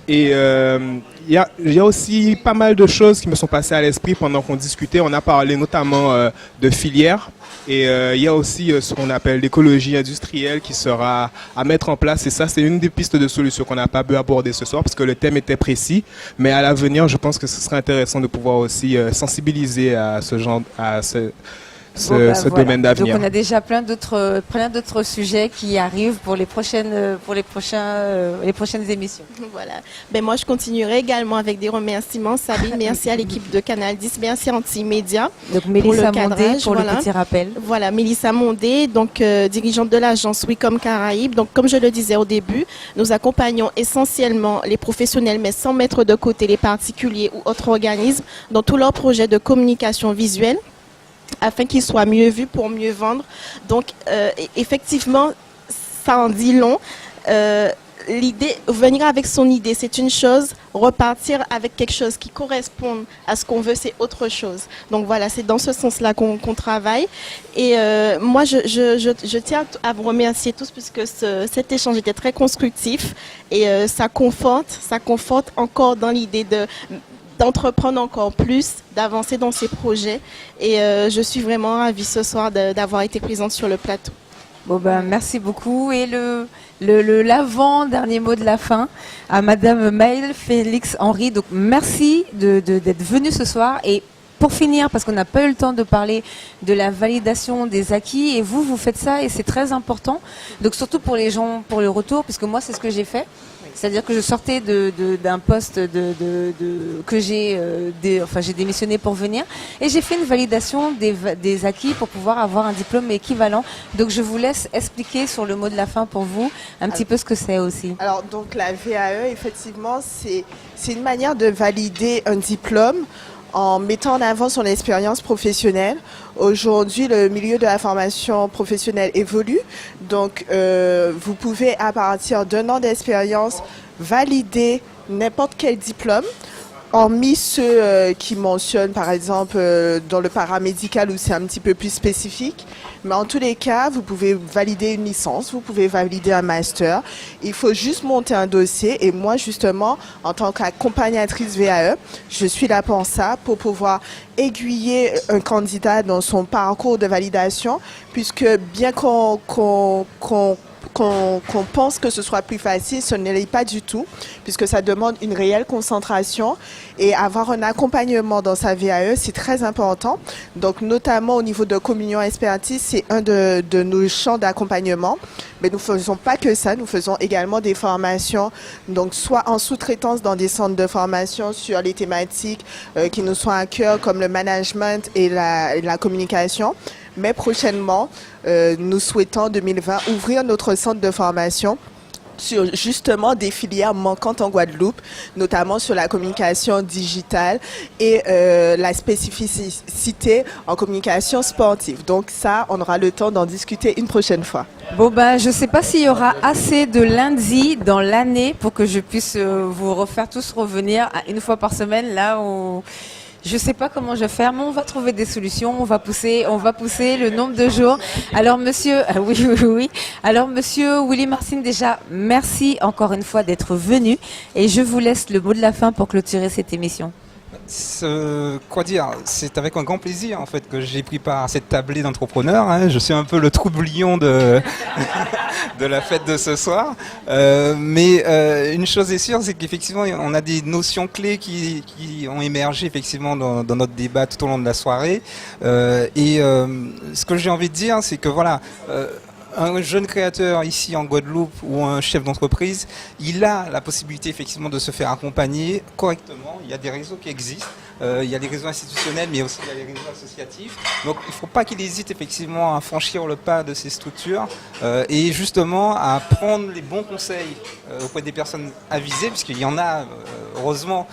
Et il y a aussi pas mal de choses qui me sont passées à l'esprit pendant qu'on discutait. On a parlé notamment de filières. Et il y a aussi ce qu'on appelle l'écologie industrielle qui sera à mettre en place. Et ça, c'est une des pistes de solutions qu'on n'a pas pu aborder ce soir parce que le thème était précis. Mais à l'avenir, je pense que ce serait intéressant de pouvoir aussi sensibiliser à ce genre, à ce Voilà. domaine d'avenir. Donc on a déjà plein d'autres sujets qui arrivent pour les prochaines émissions. Voilà. Ben moi, je continuerai également avec des remerciements. Sabine, merci à l'équipe de Canal 10, merci Antimédia. Donc Mélissa le Mondé cadrage, pour voilà. le petit rappel. Voilà, Mélissa Mondé, donc dirigeante de l'agence Wicom Caraïbes. Donc, comme je le disais au début, nous accompagnons essentiellement les professionnels, mais sans mettre de côté les particuliers ou autres organismes dans tous leurs projets de communication visuelle, afin qu'ils soient mieux vus pour mieux vendre. Donc, effectivement, ça en dit long. L'idée, venir avec son idée, c'est une chose. Repartir avec quelque chose qui correspond à ce qu'on veut, c'est autre chose. Donc voilà, c'est dans ce sens-là qu'on travaille. Et moi, je tiens à vous remercier tous puisque cet échange était très constructif et ça conforte encore dans l'idée d'entreprendre encore plus, d'avancer dans ces projets. Et je suis vraiment ravie ce soir d'avoir été présente sur le plateau. Bon ben merci beaucoup. Et l'avant-dernier mot de la fin à Madame Maëlle Félix Henry. Donc merci d'être venue ce soir. Et pour finir, parce qu'on n'a pas eu le temps de parler de la validation des acquis, et vous faites ça et c'est très important. Donc surtout pour les gens, pour le retour, puisque moi c'est ce que j'ai fait. C'est-à-dire que je sortais d'un poste que j'ai démissionné pour venir et j'ai fait une validation des acquis pour pouvoir avoir un diplôme équivalent. Donc je vous laisse expliquer sur le mot de la fin pour vous un petit peu ce que c'est aussi. Alors donc la VAE, effectivement, c'est une manière de valider un diplôme en mettant en avant son expérience professionnelle. Aujourd'hui, le milieu de la formation professionnelle évolue. Donc, vous pouvez, à partir d'un an d'expérience, valider n'importe quel diplôme, hormis ceux qui mentionnent, par exemple, dans le paramédical où c'est un petit peu plus spécifique. Mais en tous les cas, vous pouvez valider une licence, vous pouvez valider un master. Il faut juste monter un dossier. Et moi, justement, en tant qu'accompagnatrice VAE, je suis là pour ça, pour pouvoir aiguiller un candidat dans son parcours de validation, puisque bien qu'on pense que ce soit plus facile, ce ne l'est pas du tout, puisque ça demande une réelle concentration et avoir un accompagnement dans sa VAE, c'est très important. Donc, notamment au niveau de Communion Expertise, c'est un de nos champs d'accompagnement. Mais nous ne faisons pas que ça, nous faisons également des formations, donc soit en sous-traitance dans des centres de formation sur les thématiques qui nous sont à cœur, comme le management et la communication. Mais prochainement, nous souhaitons en 2020 ouvrir notre centre de formation sur justement des filières manquantes en Guadeloupe, notamment sur la communication digitale et la spécificité en communication sportive. Donc ça, on aura le temps d'en discuter une prochaine fois. Bon ben, je ne sais pas s'il y aura assez de lundis dans l'année pour que je puisse vous refaire tous revenir à une fois par semaine, là où... Je ne sais pas comment je vais faire, mais on va trouver des solutions. On va pousser le nombre de jours. Alors, monsieur, oui. Alors, monsieur Willy Marcin, déjà, merci encore une fois d'être venu. Et je vous laisse le mot de la fin pour clôturer cette émission. Quoi dire, c'est avec un grand plaisir en fait que j'ai pris part à cette tablée d'entrepreneurs. Hein. Je suis un peu le troublion de la fête de ce soir. Mais une chose est sûre, c'est qu'effectivement on a des notions clés qui ont émergé effectivement dans notre débat tout au long de la soirée. Ce que j'ai envie de dire, c'est que voilà. Un jeune créateur ici en Guadeloupe ou un chef d'entreprise, il a la possibilité effectivement de se faire accompagner correctement. Il y a des réseaux qui existent. Il y a les réseaux institutionnels, mais aussi il y a les réseaux associatifs. Donc il ne faut pas qu'il hésite effectivement à franchir le pas de ces structures et justement à prendre les bons conseils auprès des personnes avisées, puisqu'il y en a heureusement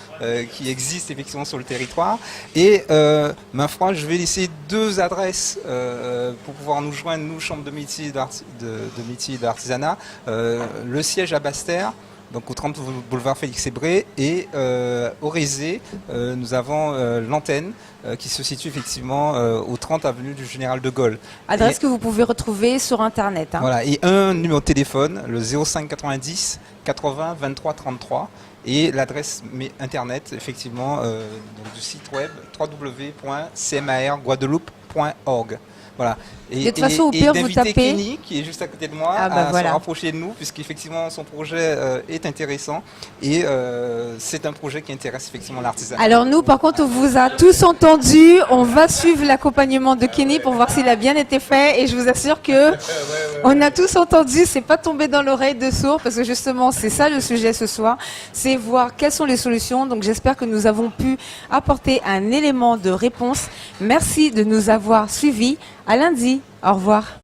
qui existent effectivement sur le territoire. Et ma foi, je vais laisser 2 adresses pour pouvoir nous joindre, nous, Chambre de métier et d'artisanat. Le siège à Basse-Terre. donc au 30 boulevard Félix Hébré, et au Rézé, nous avons l'antenne qui se situe effectivement au 30 avenue du Général de Gaulle. Adresse que vous pouvez retrouver sur Internet. Hein. Voilà, et un numéro de téléphone, le 05 90 80 23 33, et l'adresse internet effectivement donc du site web www.cmarguadeloupe.org. Voilà. De toute façon, au pire, vous tapez. Kenny, qui est juste à côté de moi, à voilà. se rapprocher de nous, puisqu'effectivement son projet est intéressant, et c'est un projet qui intéresse effectivement l'artisanat. Alors nous, par contre, on vous a tous entendus. On va suivre l'accompagnement de Kenny pour voir s'il a bien été fait. Et je vous assure que on a tous entendu. C'est pas tombé dans l'oreille de sourd, parce que justement, c'est ça le sujet ce soir. C'est voir quelles sont les solutions. Donc j'espère que nous avons pu apporter un élément de réponse. Merci de nous avoir suivis. À lundi. Au revoir.